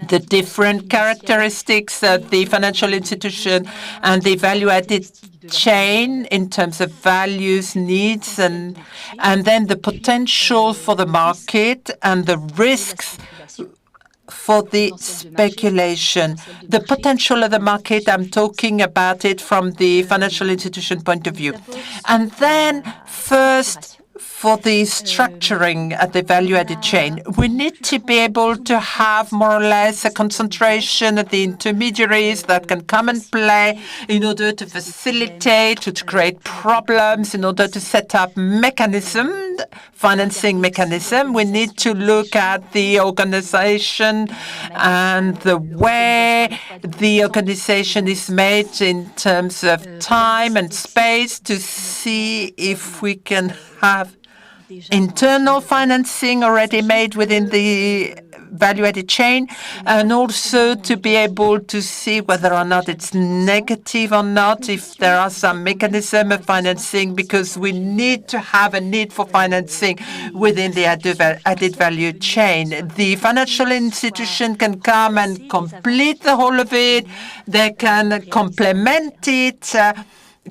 the different characteristics of the financial institution and the value-added chain in terms of values, needs, and then the potential for the market and the risks for the speculation. The potential of the market, I'm talking about it from the financial institution point of view. And then first, for the structuring at the value-added chain, we need to be able to have more or less a concentration of the intermediaries that can come and play in order to facilitate, to create problems, in order to set up mechanisms, financing mechanism. We need to look at the organization and the way the organization is made in terms of time and space to see if we can have internal financing already made within the value-added chain, and also to be able to see whether or not it's negative or not, if there are some mechanism of financing, because we need to have a need for financing within the added value chain. The financial institution can come and complete the whole of it. They can complement it,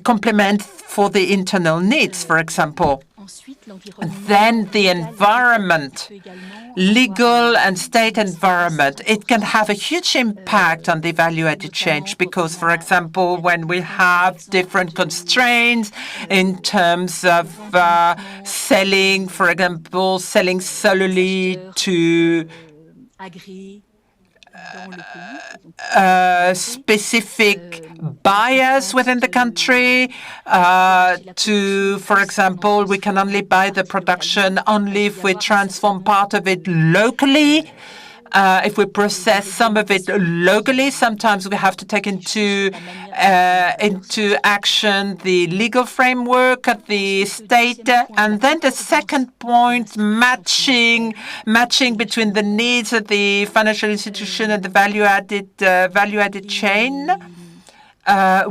complement for the internal needs, for example. Then the environment, legal and state environment, it can have a huge impact on the value-added change because, for example, when we have different constraints in terms of selling, for example, selling solely to specific buyers within the country. For example, we can only buy the production only if we transform part of it locally. If we process some of it locally, sometimes we have to take into action the legal framework of the state. And then the second point, matching between the needs of the financial institution and the value-added chain.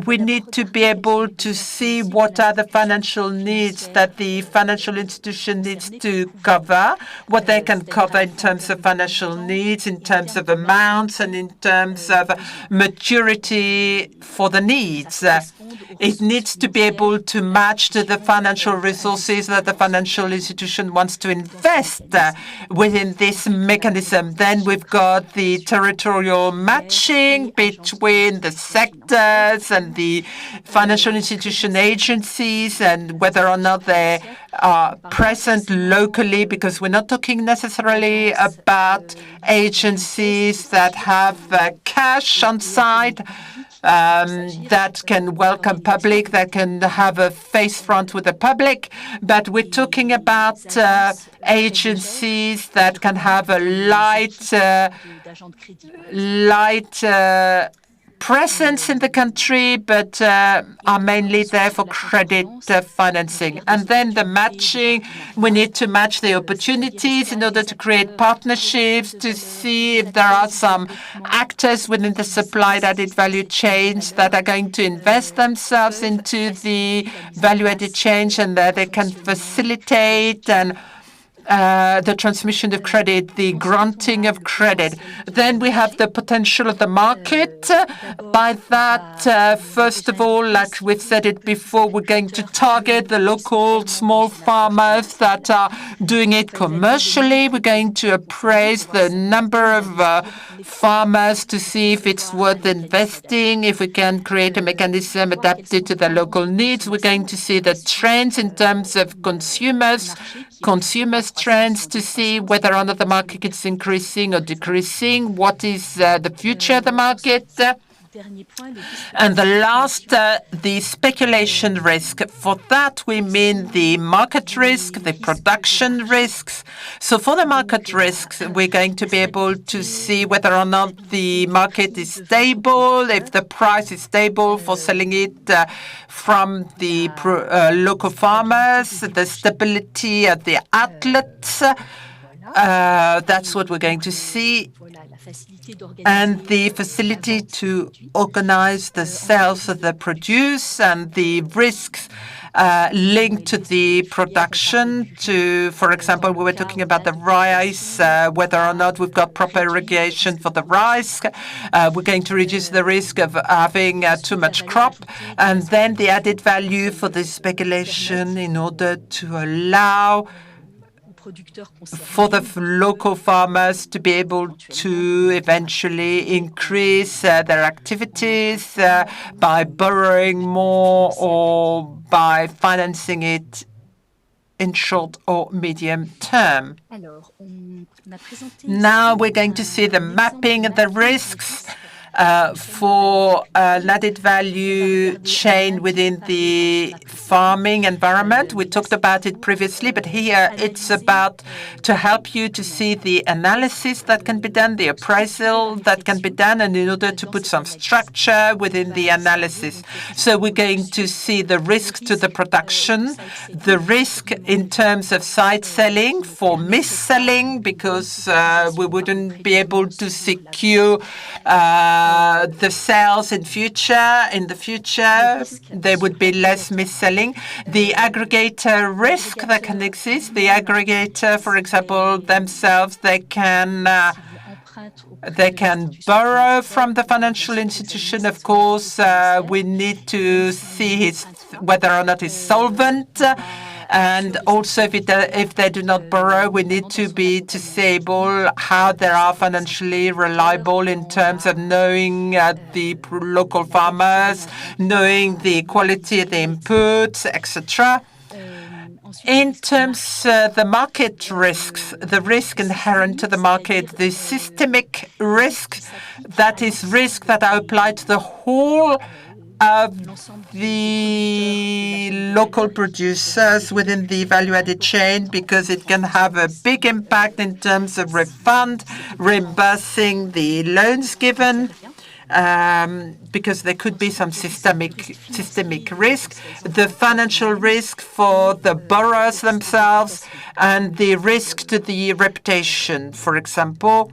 We need to be able to see what are the financial needs that the financial institution needs to cover, what they can cover in terms of financial needs, in terms of amounts, and in terms of maturity for the needs. It needs to be able to match to the financial resources that the financial institution wants to invest within this mechanism. Then we've got the territorial matching between the sectors and the financial institution agencies, and whether or not they are present locally, because we're not talking necessarily about agencies that have cash on site, that can welcome public, that can have a face front with the public, but we're talking about agencies that can have a light presence in the country, but are mainly there for credit financing. And then the matching, we need to match the opportunities in order to create partnerships, to see if there are some actors within the supply added value chains that are going to invest themselves into the value added chain, and that they can facilitate and the transmission of credit, the granting of credit. Then we have the potential of the market. By that, first of all, like we've said it before, we're going to target the local small farmers that are doing it commercially. We're going to appraise the number of farmers to see if it's worth investing, if we can create a mechanism adapted to the local needs. We're going to see the trends in terms of consumers trends to see whether or not the market is increasing or decreasing. What is the future of the market? And the last, the speculation risk. For that, we mean the market risk, the production risks. So for the market risks, we're going to be able to see whether or not the market is stable, if the price is stable for selling it from the local farmers, the stability at the outlets. That's what we're going to see. And the facility to organize the sales of the produce and the risks linked to the production. For example, we were talking about the rice, whether or not we've got proper irrigation for the rice. We're going to reduce the risk of having too much crop. And then the added value for the speculation in order to allow for the local farmers to be able to eventually increase their activities by borrowing more or by financing it in short or medium term. Now we're going to see the mapping of the risks for an added value chain within the farming environment. We talked about it previously, but here it's about to help you to see the analysis that can be done, the appraisal that can be done, and in order to put some structure within the analysis. So we're going to see the risk to the production, the risk in terms of side selling for mis-selling, because we wouldn't be able to secure the sales in the future, there would be less mis-selling. The aggregator risk that can exist. The aggregator, for example, themselves, they can borrow from the financial institution. Of course, we need to see whether or not he's solvent. And also, if they do not borrow, we need to be stable how they are financially reliable in terms of knowing the local farmers, knowing the quality of the inputs, etc. In terms of the market risks, the risk inherent to the market, the systemic risk, that is risk that are applied to the whole of the local producers within the value-added chain, because it can have a big impact in terms of reimbursing the loans given, because there could be some systemic risk, the financial risk for the borrowers themselves, and the risk to the reputation. For example,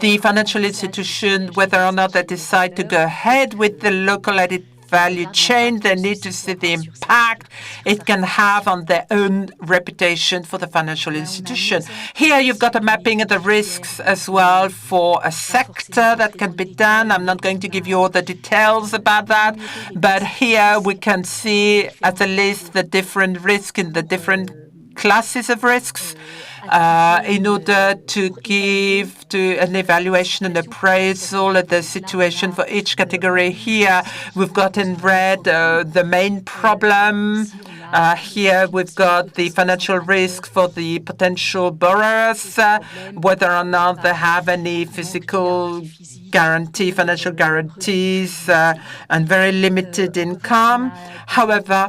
the financial institution, whether or not they decide to go ahead with the local added value chain, they need to see the impact it can have on their own reputation for the financial institution. Here you've got a mapping of the risks as well for a sector that can be done. I'm not going to give you all the details about that, but here we can see at least the different risks in the different classes of risks. In order to give to an evaluation and appraisal of the situation for each category. Here we've got in red the main problem. Here we've got the financial risk for the potential borrowers, whether or not they have any financial guarantees, and very limited income. However,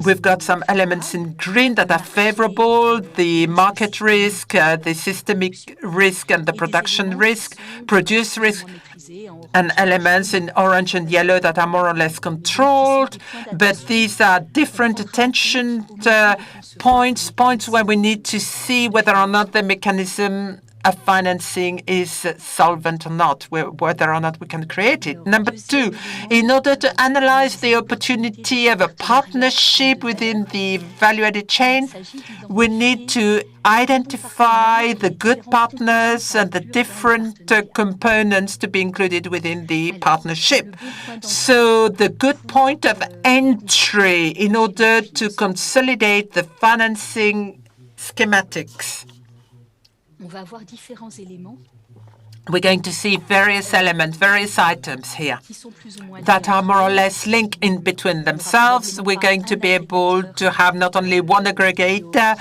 we've got some elements in green that are favorable, the market risk, the systemic risk, and the production risk, produce risk, and elements in orange and yellow that are more or less controlled. But these are different attention points where we need to see whether or not the mechanism a financing is solvent or not, whether or not we can create it. Number two, in order to analyze the opportunity of a partnership within the value-added chain, we need to identify the good partners and the different components to be included within the partnership. So the good point of entry in order to consolidate the financing schematics. We're going to see various elements, various items here that are more or less linked in between themselves. We're going to be able to have not only one aggregator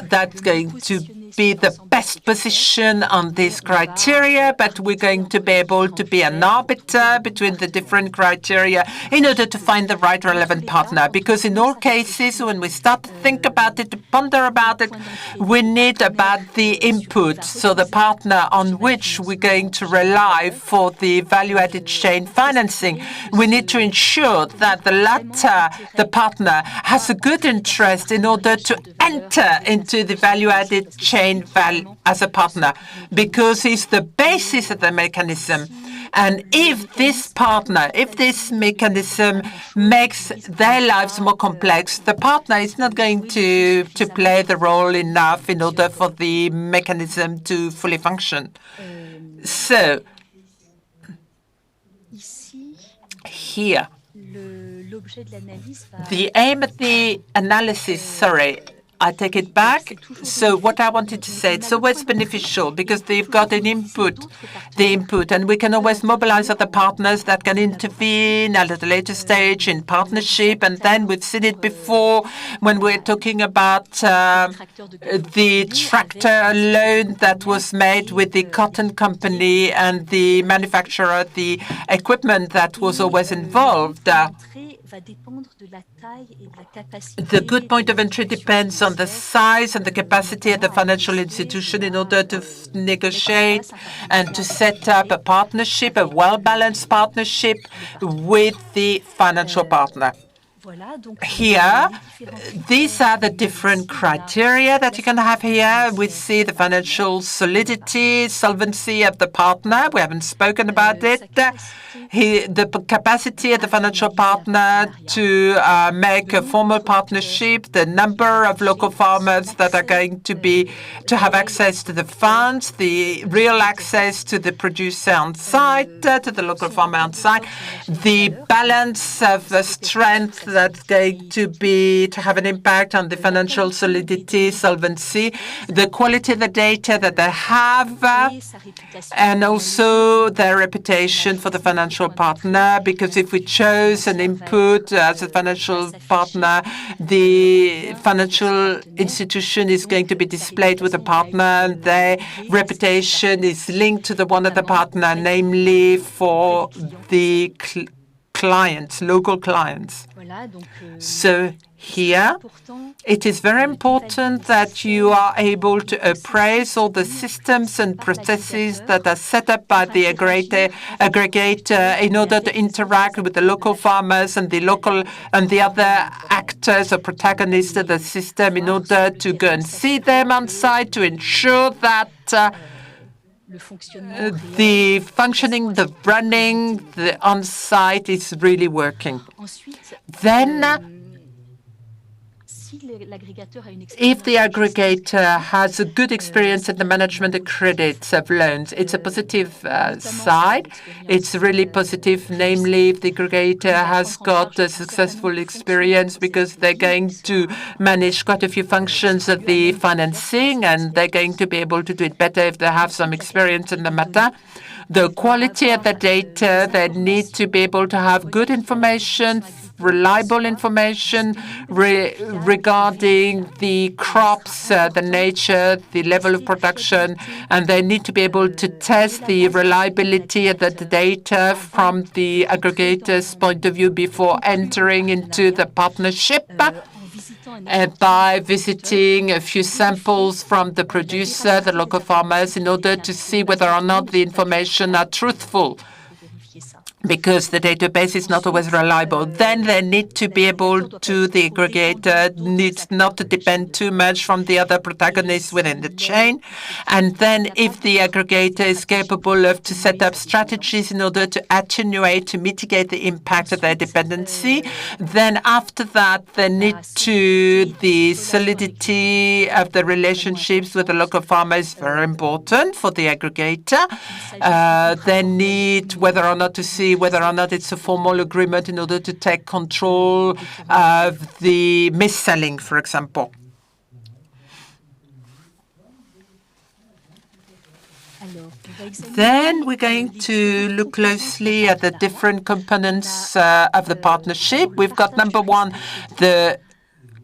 that's going to be the best position on these criteria, but we're going to be able to be an arbiter between the different criteria in order to find the right relevant partner. Because in all cases, when we start to think about it, to ponder about it, we need about the input, so the partner on which we're going to rely for the value-added chain financing. We need to ensure that the latter, the partner, has a good interest in order to enter into the value-added chain as a partner, because it's the basis of the mechanism. And if this partner, if this mechanism makes their lives more complex, the partner is not going to play the role enough in order for the mechanism to fully function. So, here, the aim of the analysis, I take it back. So what I wanted to say, it's always beneficial because they've got an input, and we can always mobilize other partners that can intervene at a later stage in partnership. And then we've seen it before when we're talking about the tractor loan that was made with the cotton company and the manufacturer of the equipment that was always involved. The good point of entry depends on the size and the capacity of the financial institution in order to negotiate and to set up a partnership, a well-balanced partnership with the financial partner. Here, these are the different criteria that you can have here. We see the financial solidity, solvency of the partner. We haven't spoken about it. The capacity of the financial partner to make a formal partnership, the number of local farmers that are going to have access to the funds, the real access to the producer on site, to the local farmer on site, the balance of the strength that's going to have an impact on the financial solidity, solvency, the quality of the data that they have, and also their reputation for the financial partner. Because if we chose an input as a financial partner, the financial institution is going to be displayed with a partner, and their reputation is linked to the one of the partner, namely for the clients, local clients. So here, it is very important that you are able to appraise all the systems and processes that are set up by the aggregator in order to interact with the local farmers and the other actors or protagonists of the system in order to go and see them on site to ensure that the functioning, the running, the on-site is really working. Then, if the aggregator has a good experience in the management of credits, of loans, it's a positive side. It's really positive, namely if the aggregator has got a successful experience, because they're going to manage quite a few functions of the financing, and they're going to be able to do it better if they have some experience in the matter. The quality of the data, they need to be able to have good information, reliable information regarding the crops, the nature, the level of production, and they need to be able to test the reliability of the data from the aggregator's point of view before entering into the partnership. By visiting a few samples from the producer, the local farmers, in order to see whether or not the information are truthful. because the database is not always reliable. Then they need to be able to, the aggregator needs not to depend too much from the other protagonists within the chain. And then if the aggregator is capable of to set up strategies in order to attenuate, to mitigate the impact of their dependency, then after that, they need to, the solidity of the relationships with the local farmer is very important for the aggregator. They need whether or not to see whether or not it's a formal agreement in order to take control of the mis-selling, for example. Then we're going to look closely at the different components of the partnership. We've got number one, the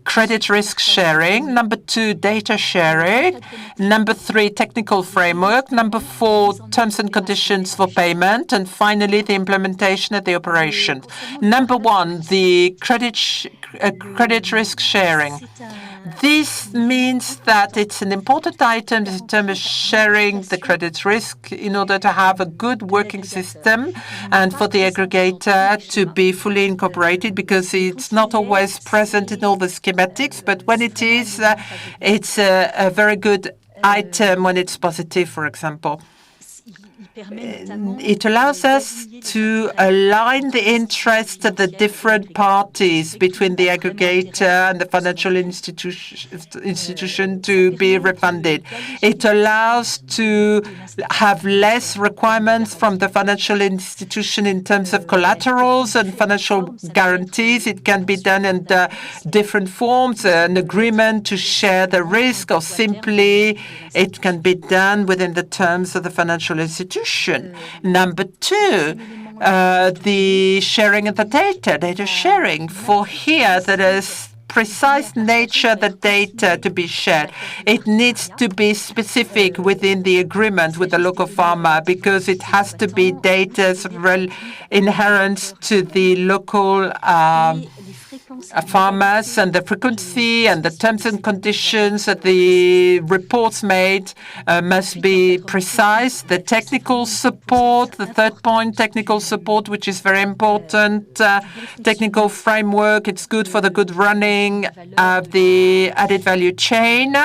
credit risk sharing. Number two, data sharing. Number three, technical framework. Number four, terms and conditions for payment. And finally, the implementation of the operation. Number one, the credit risk sharing. This means that it's an important item in terms of sharing the credit risk in order to have a good working system and for the aggregator to be fully incorporated, because it's not always present in all the schematics, but when it is, it's a very good item when it's positive, for example. It allows us to align the interests of the different parties between the aggregator and the financial institution to be refunded. It allows to have less requirements from the financial institution in terms of collaterals and financial guarantees. It can be done in different forms, an agreement to share the risk, or simply it can be done within the terms of the financial institution. Number two, the sharing of the data sharing. For here, there is precise nature of the data to be shared. It needs to be specific within the agreement with the local farmer, because it has to be data inherent to the local farmers, and the frequency and the terms and conditions that the reports made must be precise. The technical support, the third point, technical support, which is very important. Technical framework, it's good for the good running of the added value chain,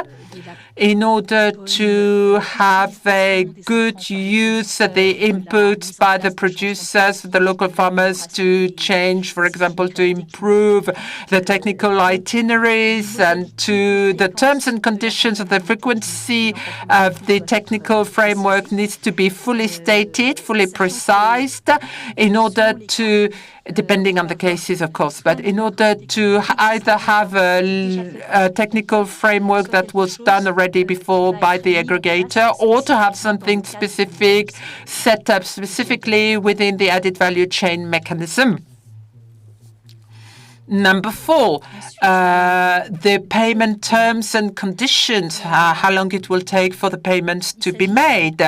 in order to have a good use of the inputs by the producers, the local farmers, to change, for example, to improve the technical itineraries, and to the terms and conditions of the frequency of the technical framework needs to be fully stated, fully precised, in order to, depending on the cases, of course, but in order to either have a technical framework that was done already before by the aggregator, or to have something specific set up specifically within the added value chain mechanism. Number four, the payment terms and conditions, how long it will take for the payments to be made.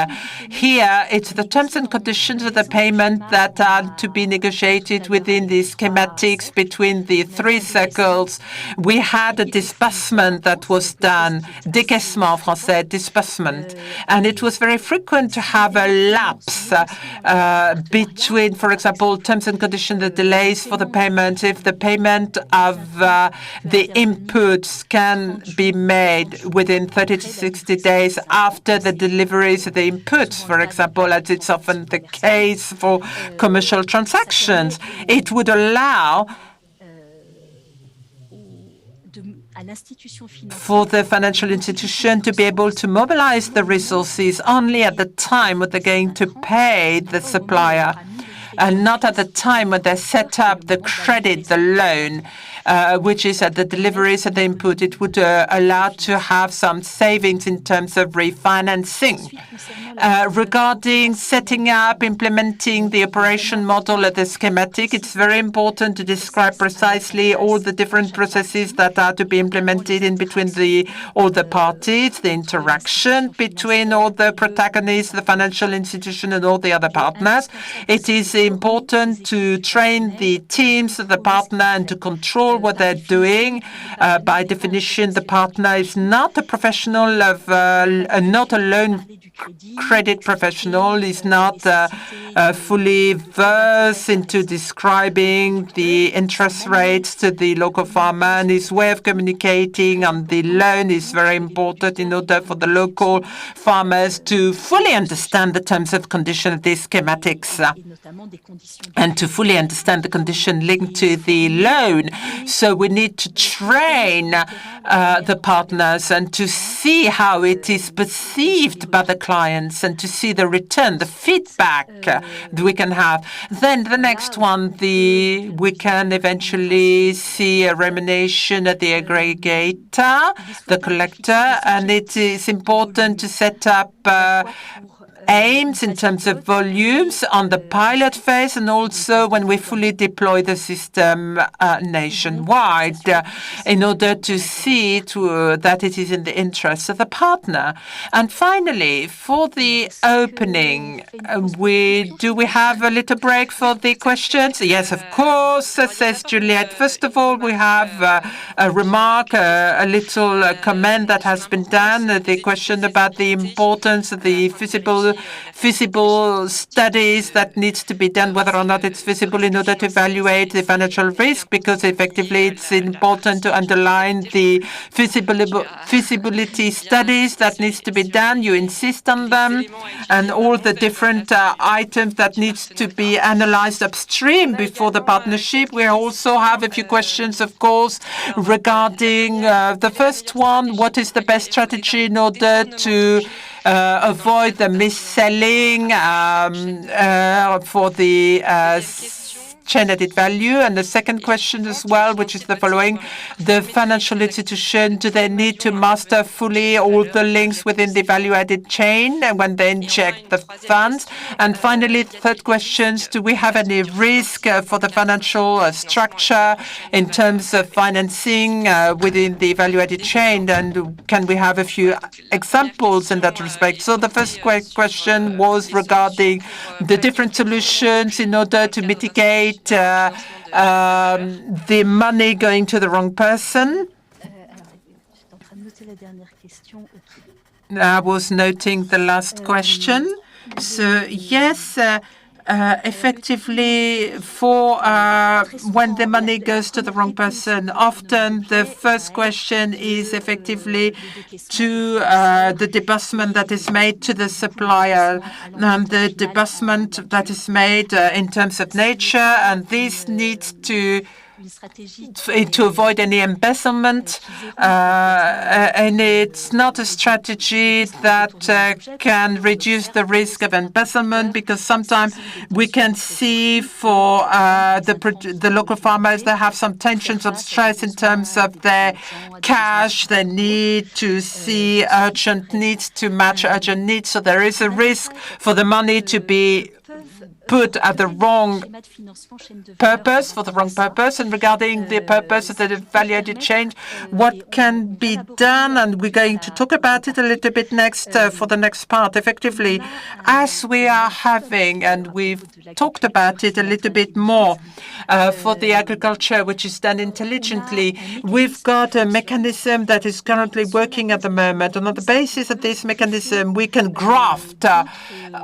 Here, it's the terms and conditions of the payment that are to be negotiated within the schematics between the three circles. We had a disbursement that was done, décaissement français, disbursement, and it was very frequent to have a lapse between, for example, terms and conditions, the delays for the payment. If the payment of the inputs can be made within 30 to 60 days after the deliveries of the inputs, for example, as it's often the case for commercial transactions, it would allow for the financial institution to be able to mobilize the resources only at the time when they're going to pay the supplier, and not at the time when they set up the credit, the loan, which is at the deliveries of the input. It would allow to have some savings in terms of refinancing. Regarding setting up, implementing the operation model of the schematic, it's very important to describe precisely all the different processes that are to be implemented in between all the parties, the interaction between all the protagonists, the financial institution, and all the other partners. It is important to train the teams of the partner and to control control what they're doing. By definition, the partner is not a professional of, not a loan credit professional, is not fully versed into describing the interest rates to the local farmer, and his way of communicating on the loan is very important in order for the local farmers to fully understand the terms and conditions of these schematics and to fully understand the condition linked to the loan. So we need to train the partners and to see how it is perceived by the clients and to see the return, the feedback that we can have. Then the next one, we can eventually see a remuneration at the aggregator, the collector, and it is important to set up aims in terms of volumes on the pilot phase and also when we fully deploy the system nationwide in order to see that it is in the interest of the partner. And finally, for the opening, do we have a little break for the questions? Yes, of course, says Juliette. First of all, we have a remark, a little comment that has been done, the question about the importance of the feasible studies that needs to be done, whether or not it's feasible in order to evaluate the financial risk, because effectively it's important to underline the feasibility studies that needs to be done. You insist on them and all the different items that needs to be analyzed upstream before the partnership. We also have a few questions, of course, regarding the first one, what is the best strategy in order to avoid the mis-selling for the chain added value? And the second question as well, which is the following: the financial institution, do they need to master fully all the links within the value added chain and when they inject the funds? And finally, the third question, do we have any risk for the financial structure in terms of financing within the value added chain? And can we have a few examples in that respect? So the first question was regarding the different solutions in order to mitigate the money going to the wrong person. I was noting the last question. So yes, effectively, for when the money goes to the wrong person, often the first question is effectively to the disbursement that is made to the supplier, and the disbursement that is made in terms of nature, and this needs to avoid any embezzlement, and it's not a strategy that can reduce the risk of embezzlement, because sometimes we can see for the local farmers that have some tension, some stress in terms of their cash. They need to see urgent needs to match urgent needs, so there is a risk for the money to be put at the wrong purpose, for the wrong purpose. And regarding the purpose of the value-added chain, what can be done, and we're going to talk about it a little bit next for the next part. Effectively, as we are having, and we've talked about it a little bit more for the agriculture, which is done intelligently, we've got a mechanism that is currently working at the moment, and on the basis of this mechanism, we can graft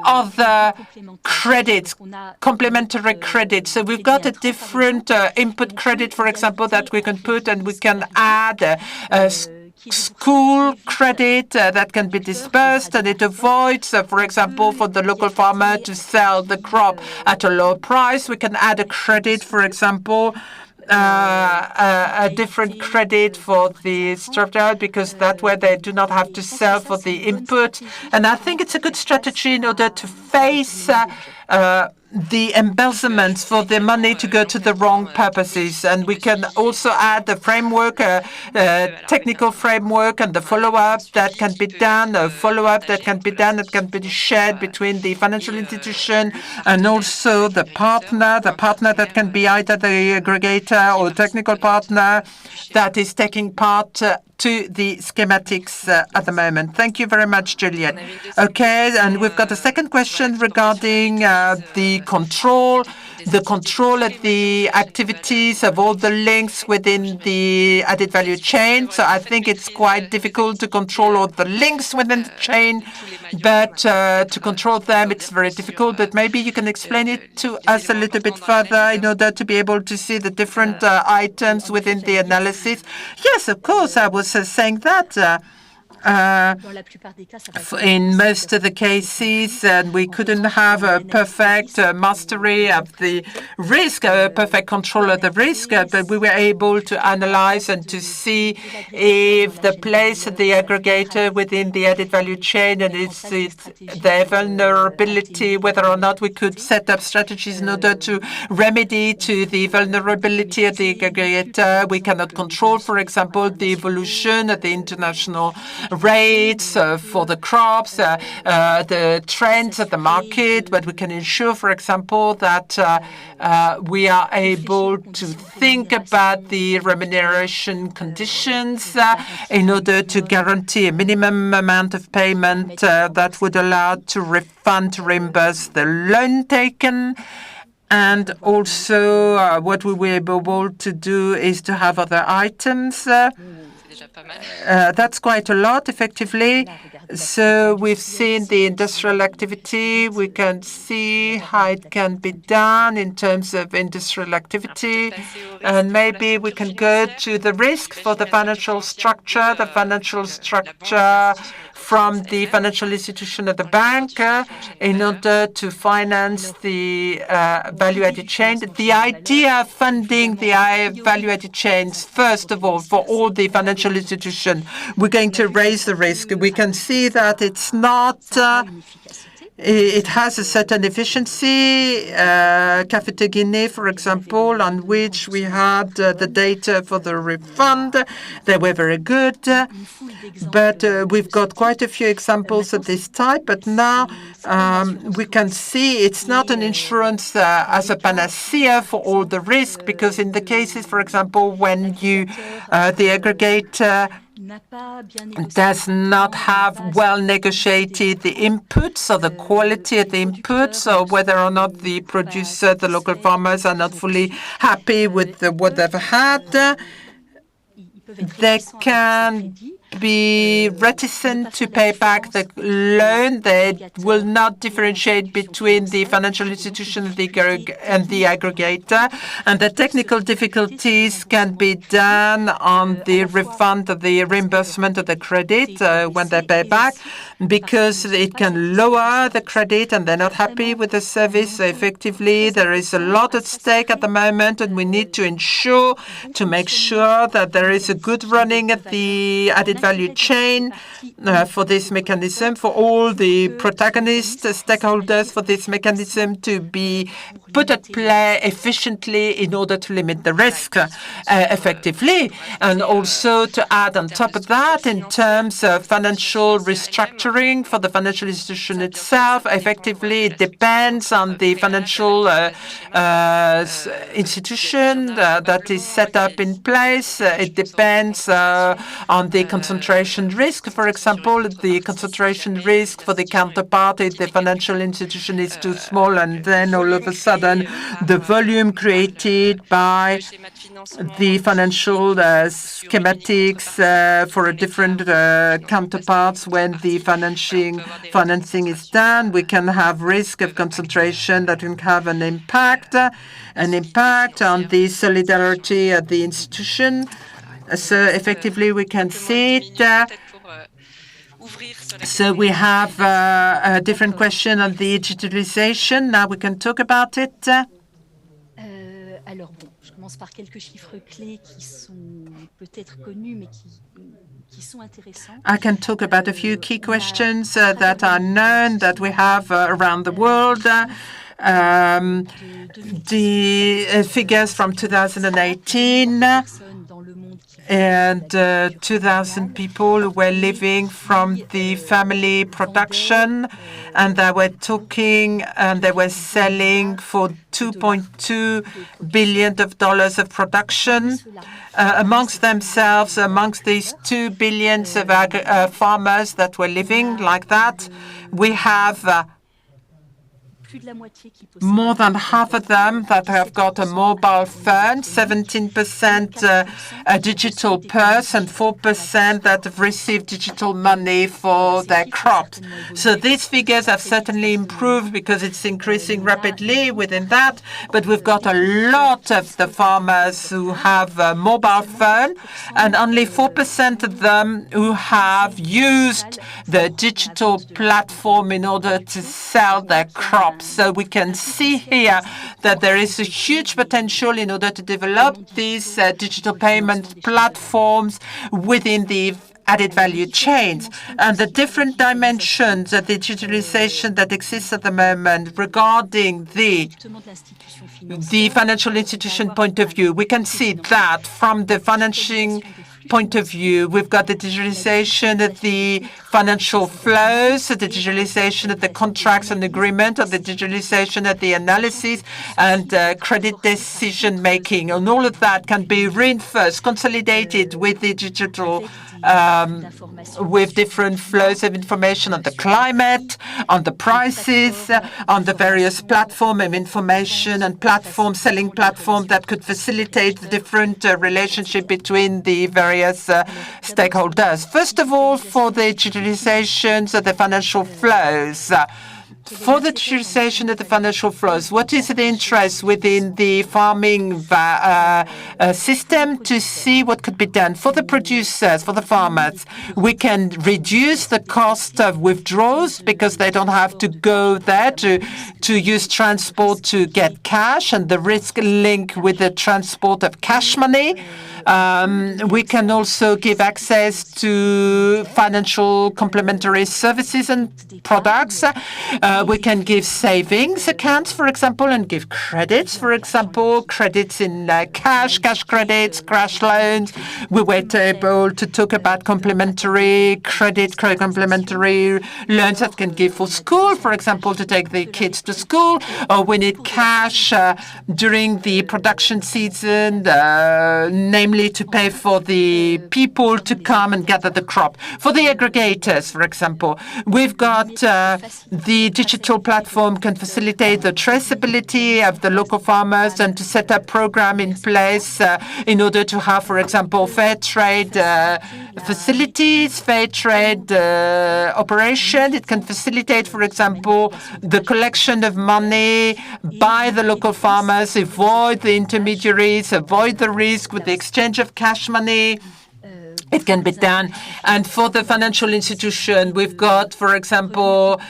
other credits, complementary credit. So we've got a different input credit, for example, that we can put, and we can add a school credit that can be dispersed, and it avoids, for example, for the local farmer to sell the crop at a low price. We can add a credit, for example, a different credit for the structure, because that way they do not have to sell for the input. And I think it's a good strategy in order to face the embezzlements for the money to go to the wrong purposes. And we can also add the framework, technical framework, and the follow-up that can be done, that can be shared between the financial institution and also the partner that can be either the aggregator or technical partner that is taking part to the schematics at the moment. Thank you very much, Juliette. Okay, and we've got a second question regarding the control the control of the activities of all the links within the added value chain. So I think it's quite difficult to control all the links within the chain, but to control them, it's very difficult. But maybe you can explain it to us a little bit further in order to be able to see the different items within the analysis. Yes, of course, I was saying that. In most of the cases, we couldn't have a perfect mastery of the risk, a perfect control of the risk, but we were able to analyze and to see if the place of the aggregator within the added value chain and their vulnerability, whether or not we could set up strategies in order to remedy to the vulnerability of the aggregator. We cannot control, for example, the evolution of the international rates for the crops, the trends of the market, but we can ensure, for example, that we are able to think about the remuneration conditions in order to guarantee a minimum amount of payment that would allow to refund, to reimburse the loan taken. And also what we were able to do is to have other items. That's quite a lot, effectively. So we've seen the industrial activity. We can see how it can be done in terms of industrial activity. And maybe we can go to the risk for the financial structure from the financial institution of the bank in order to finance the value-added chain. The idea of funding the value-added chains, first of all, for all the financial institutions, we're going to raise the risk. We can see that it's not it has a certain efficiency. Café Guinea, for example, on which we had the data for the refund. They were very good. But we've got quite a few examples of this type. But now we can see it's not an insurance as a panacea for all the risk, because in the cases, for example, when the aggregator does not have well negotiated the inputs or the quality of the inputs, or whether or not the producer, the local farmers are not fully happy with what they've had, they can be reticent to pay back the loan. They will not differentiate between the financial institution and the aggregator. And the technical difficulties can be done on the refund of the reimbursement of the credit when they pay back, because it can lower the credit and they're not happy with the service. So effectively, there is a lot at stake at the moment, and we need to make sure that there is a good running of the added value chain for this mechanism, for all the protagonists, stakeholders for this mechanism to be put at play efficiently in order to limit the risk effectively. And also to add on top of that, in terms of financial restructuring for the financial institution itself, effectively it depends on the financial institution that is set up in place. It depends on the concentration risk. For example, the concentration risk for the counterparty, the financial institution is too small, and then all of a sudden the volume created by the financial schematics for a different counterparts, when the financing is done, we can have risk of concentration that can have an impact on the solidarity of the institution. So effectively, we can see it. So we have a different question on the digitalization. Now we can talk about it. Alors bon, je commence par quelques chiffres clés qui sont peut-être connus, mais qui sont intéressants. I can talk about a few key questions that are known that we have around the world. The figures from 2018 and 2,000 people who were living from the family production, and they were talking and they were selling for $2.2 billion of production amongst themselves, amongst these 2 billion of farmers that were living like that. We have more than half of them that have got a mobile phone, 17% a digital purse, and 4% that have received digital money for their crops. So these figures have certainly improved because it's increasing rapidly within that, but we've got a lot of the farmers who have a mobile phone and only 4% of them who have used the digital platform in order to sell their crops. So we can see here that there is a huge potential in order to develop these digital payment platforms within the added value chains. And the different dimensions of the digitalization that exists at the moment regarding the financial institution point of view, we can see that from the financing point of view, we've got the digitalization of the financial flows, the digitalization of the contracts and agreement, or the digitalization of the analysis and credit decision making. And all of that can be reinforced, consolidated with the digital with different flows of information on the climate, on the prices, on the various platform of information and selling platform that could facilitate the different relationship between the various stakeholders. First of all, for the digitalizations of the financial flows. For the digitalization of the financial flows, what is the interest within the farming system to see what could be done? For the producers, for the farmers, we can reduce the cost of withdrawals because they don't have to go there to use transport to get cash and the risk link with the transport of cash money. We can also give access to financial complementary services and products. We can give savings accounts, for example, and give credits, for example, credits in cash credits, cash loans. We were able to talk about complementary complementary loans that can give for school, for example, to take the kids to school, or we need cash during the production season, namely to pay for the people to come and gather the crop. For the aggregators, for example, we've got the digital platform can facilitate the traceability of the local farmers and to set up program in place in order to have, for example, fair trade facilities, fair trade operation. It can facilitate, for example, the collection of money by the local farmers, avoid the intermediaries, avoid the risk with the exchange of cash money. It can be done. And for the financial institution, we've got, for example,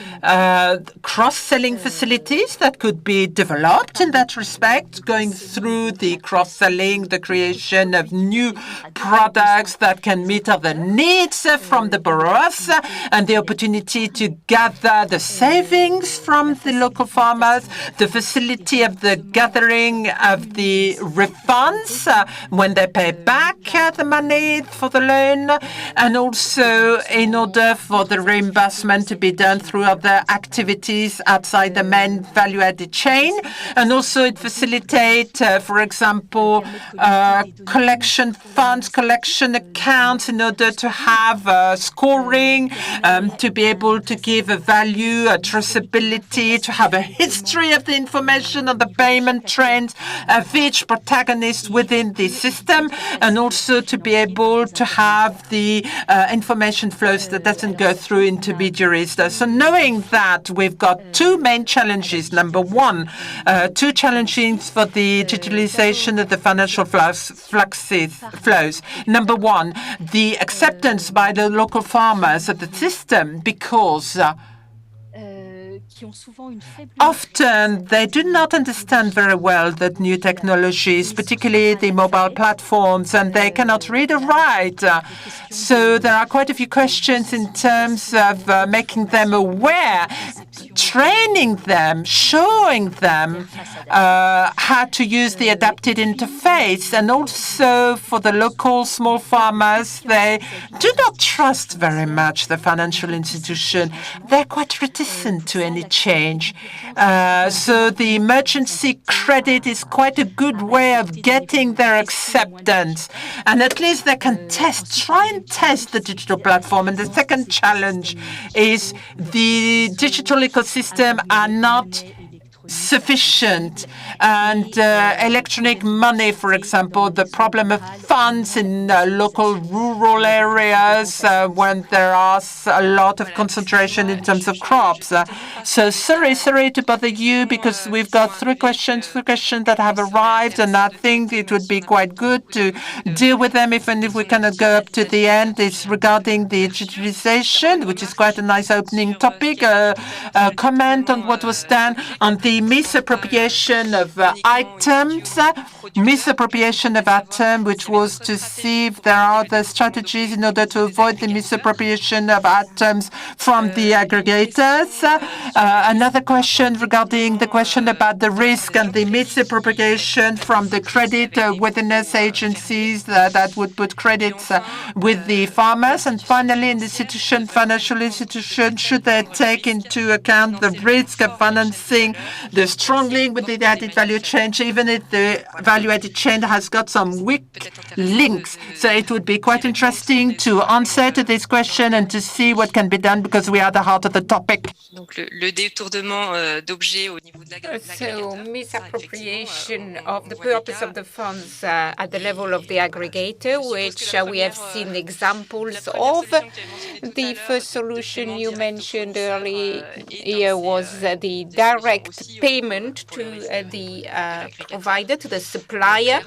cross-selling facilities that could be developed in that respect, going through the cross-selling, the creation of new products that can meet other needs from the borrowers, and the opportunity to gather the savings from the local farmers, the facility of the gathering of the refunds when they pay back the money for the loan, and also in order for the reimbursement to be done through other activities outside the main value-added chain. And also it facilitates, for example, collection funds, collection accounts in order to have scoring, to be able to give a value, a traceability, to have a history of the information on the payment trends of each protagonist within the system, and also to be able to have the information flows that doesn't go through intermediaries. So knowing that we've got two main challenges. Number one, two challenges for the digitalization of the financial flows. Number one, the acceptance by the local farmers of the system, because often they do not understand very well the new technologies, particularly the mobile platforms, and they cannot read or write. So there are quite a few questions in terms of making them aware, training them, showing them how to use the adapted interface. And also for the local small farmers, they do not trust very much the financial institution. They're quite reticent to any change. So the emergency credit is quite a good way of getting their acceptance. And at least they can try and test the digital platform. And the second challenge is the digital ecosystem are not sufficient. And electronic money, for example, the problem of funds in local rural areas when there are a lot of concentration in terms of crops. So sorry to bother you, because we've got three questions that have arrived, and I think it would be quite good to deal with them, even if we cannot go up to the end. It's regarding the digitalization, which is quite a nice opening topic. Comment on what was done on the misappropriation of items, which was to see if there are other strategies in order to avoid the misappropriation of items from the aggregators. Another question regarding the question about the risk and the misappropriation from the credit worthiness agencies that would put credits with the farmers. And finally, in the financial institution, should they take into account the risk of financing the strong link with the added value chain, even if the value-added chain has got some weak links? So it would be quite interesting to answer to this question and to see what can be done, because we are at the heart of the topic. So misappropriation of the purpose of the funds at the level of the aggregator, which we have seen examples of. The first solution you mentioned earlier was the direct payment to the provider, to the supplier.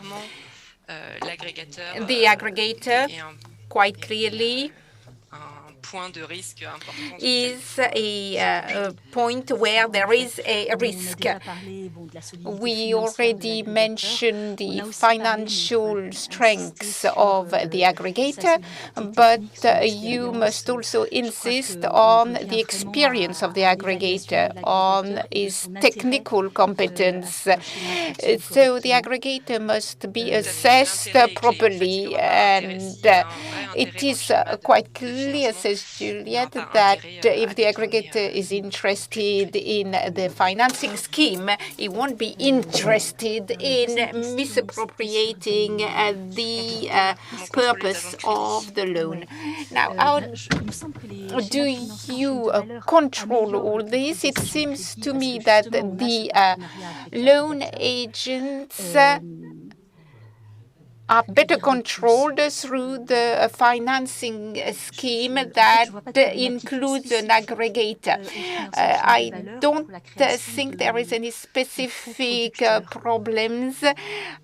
The aggregator, quite clearly, is a point where there is a risk. We already mentioned the financial strengths of the aggregator, but you must also insist on the experience of the aggregator, on his technical competence. So the aggregator must be assessed properly, and it is quite clear, says Juliette, that if the aggregator is interested in the financing scheme, he won't be interested in misappropriating the purpose of the loan. Now, how do you control all this? It seems to me that the loan agents are better controlled through the financing scheme that includes an aggregator. I don't think there is any specific problems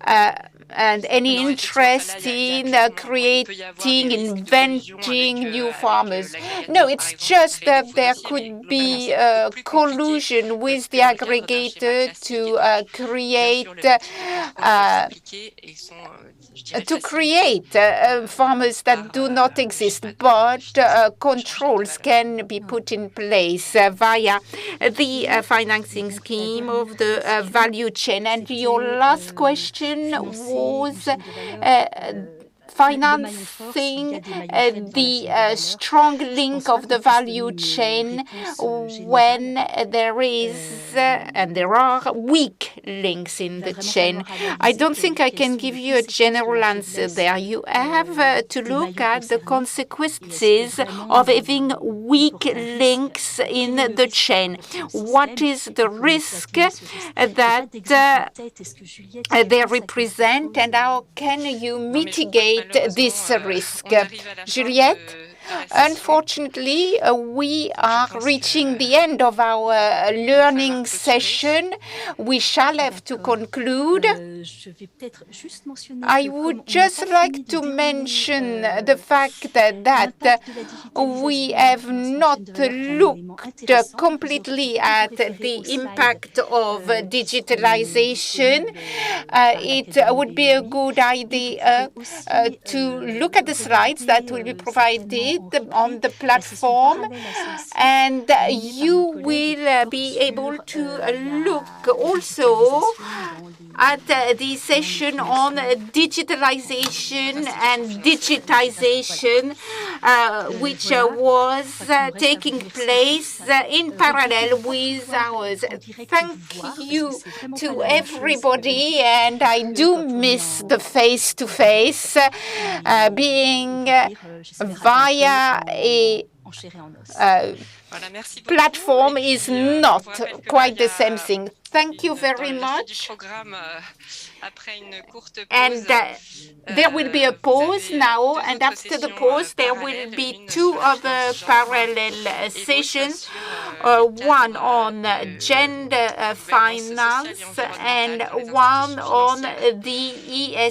and any interest in creating, inventing new farmers. No, it's just that there could be collusion with the aggregator to create farmers that do not exist, but controls can be put in place via the financing scheme of the value chain. And your last question was financing the strong link of the value chain when there is and there are weak links in the chain. I don't think I can give you a general answer there. You have to look at the consequences of having weak links in the chain. What is the risk that they represent, and how can you mitigate this risk? Juliette? Unfortunately, we are reaching the end of our learning session. We shall have to conclude. I would just like to mention the fact that we have not looked completely at the impact of digitalization. It would be a good idea to look at the slides that will be provided on the platform, and you will be able to look also at the session on digitalization and digitization, which was taking place in parallel with ours. Thank you to everybody, and I do miss the face-to-face being via a en chair et en os. Voilà, merci beaucoup. Platform Et is puis, on vous not rappelle que là, quite il y the same a thing. Thank you dans very le fil du much. programme, après une courte And pause, there will be a vous pause avez now, deux and autres after the sessions pause, there will parallèles, be une two sur la other finance genre parallel et l'autre sessions, sur les one cadres on de gender gouvernance sociale et finance environnementale and dans les one institutions on financières. the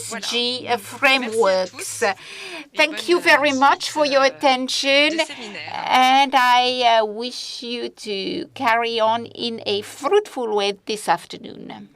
Voilà. ESG Merci à frameworks. tous et Thank you bonne very much suite for your attention, de séminaire. and I wish you to carry on in a fruitful way this afternoon.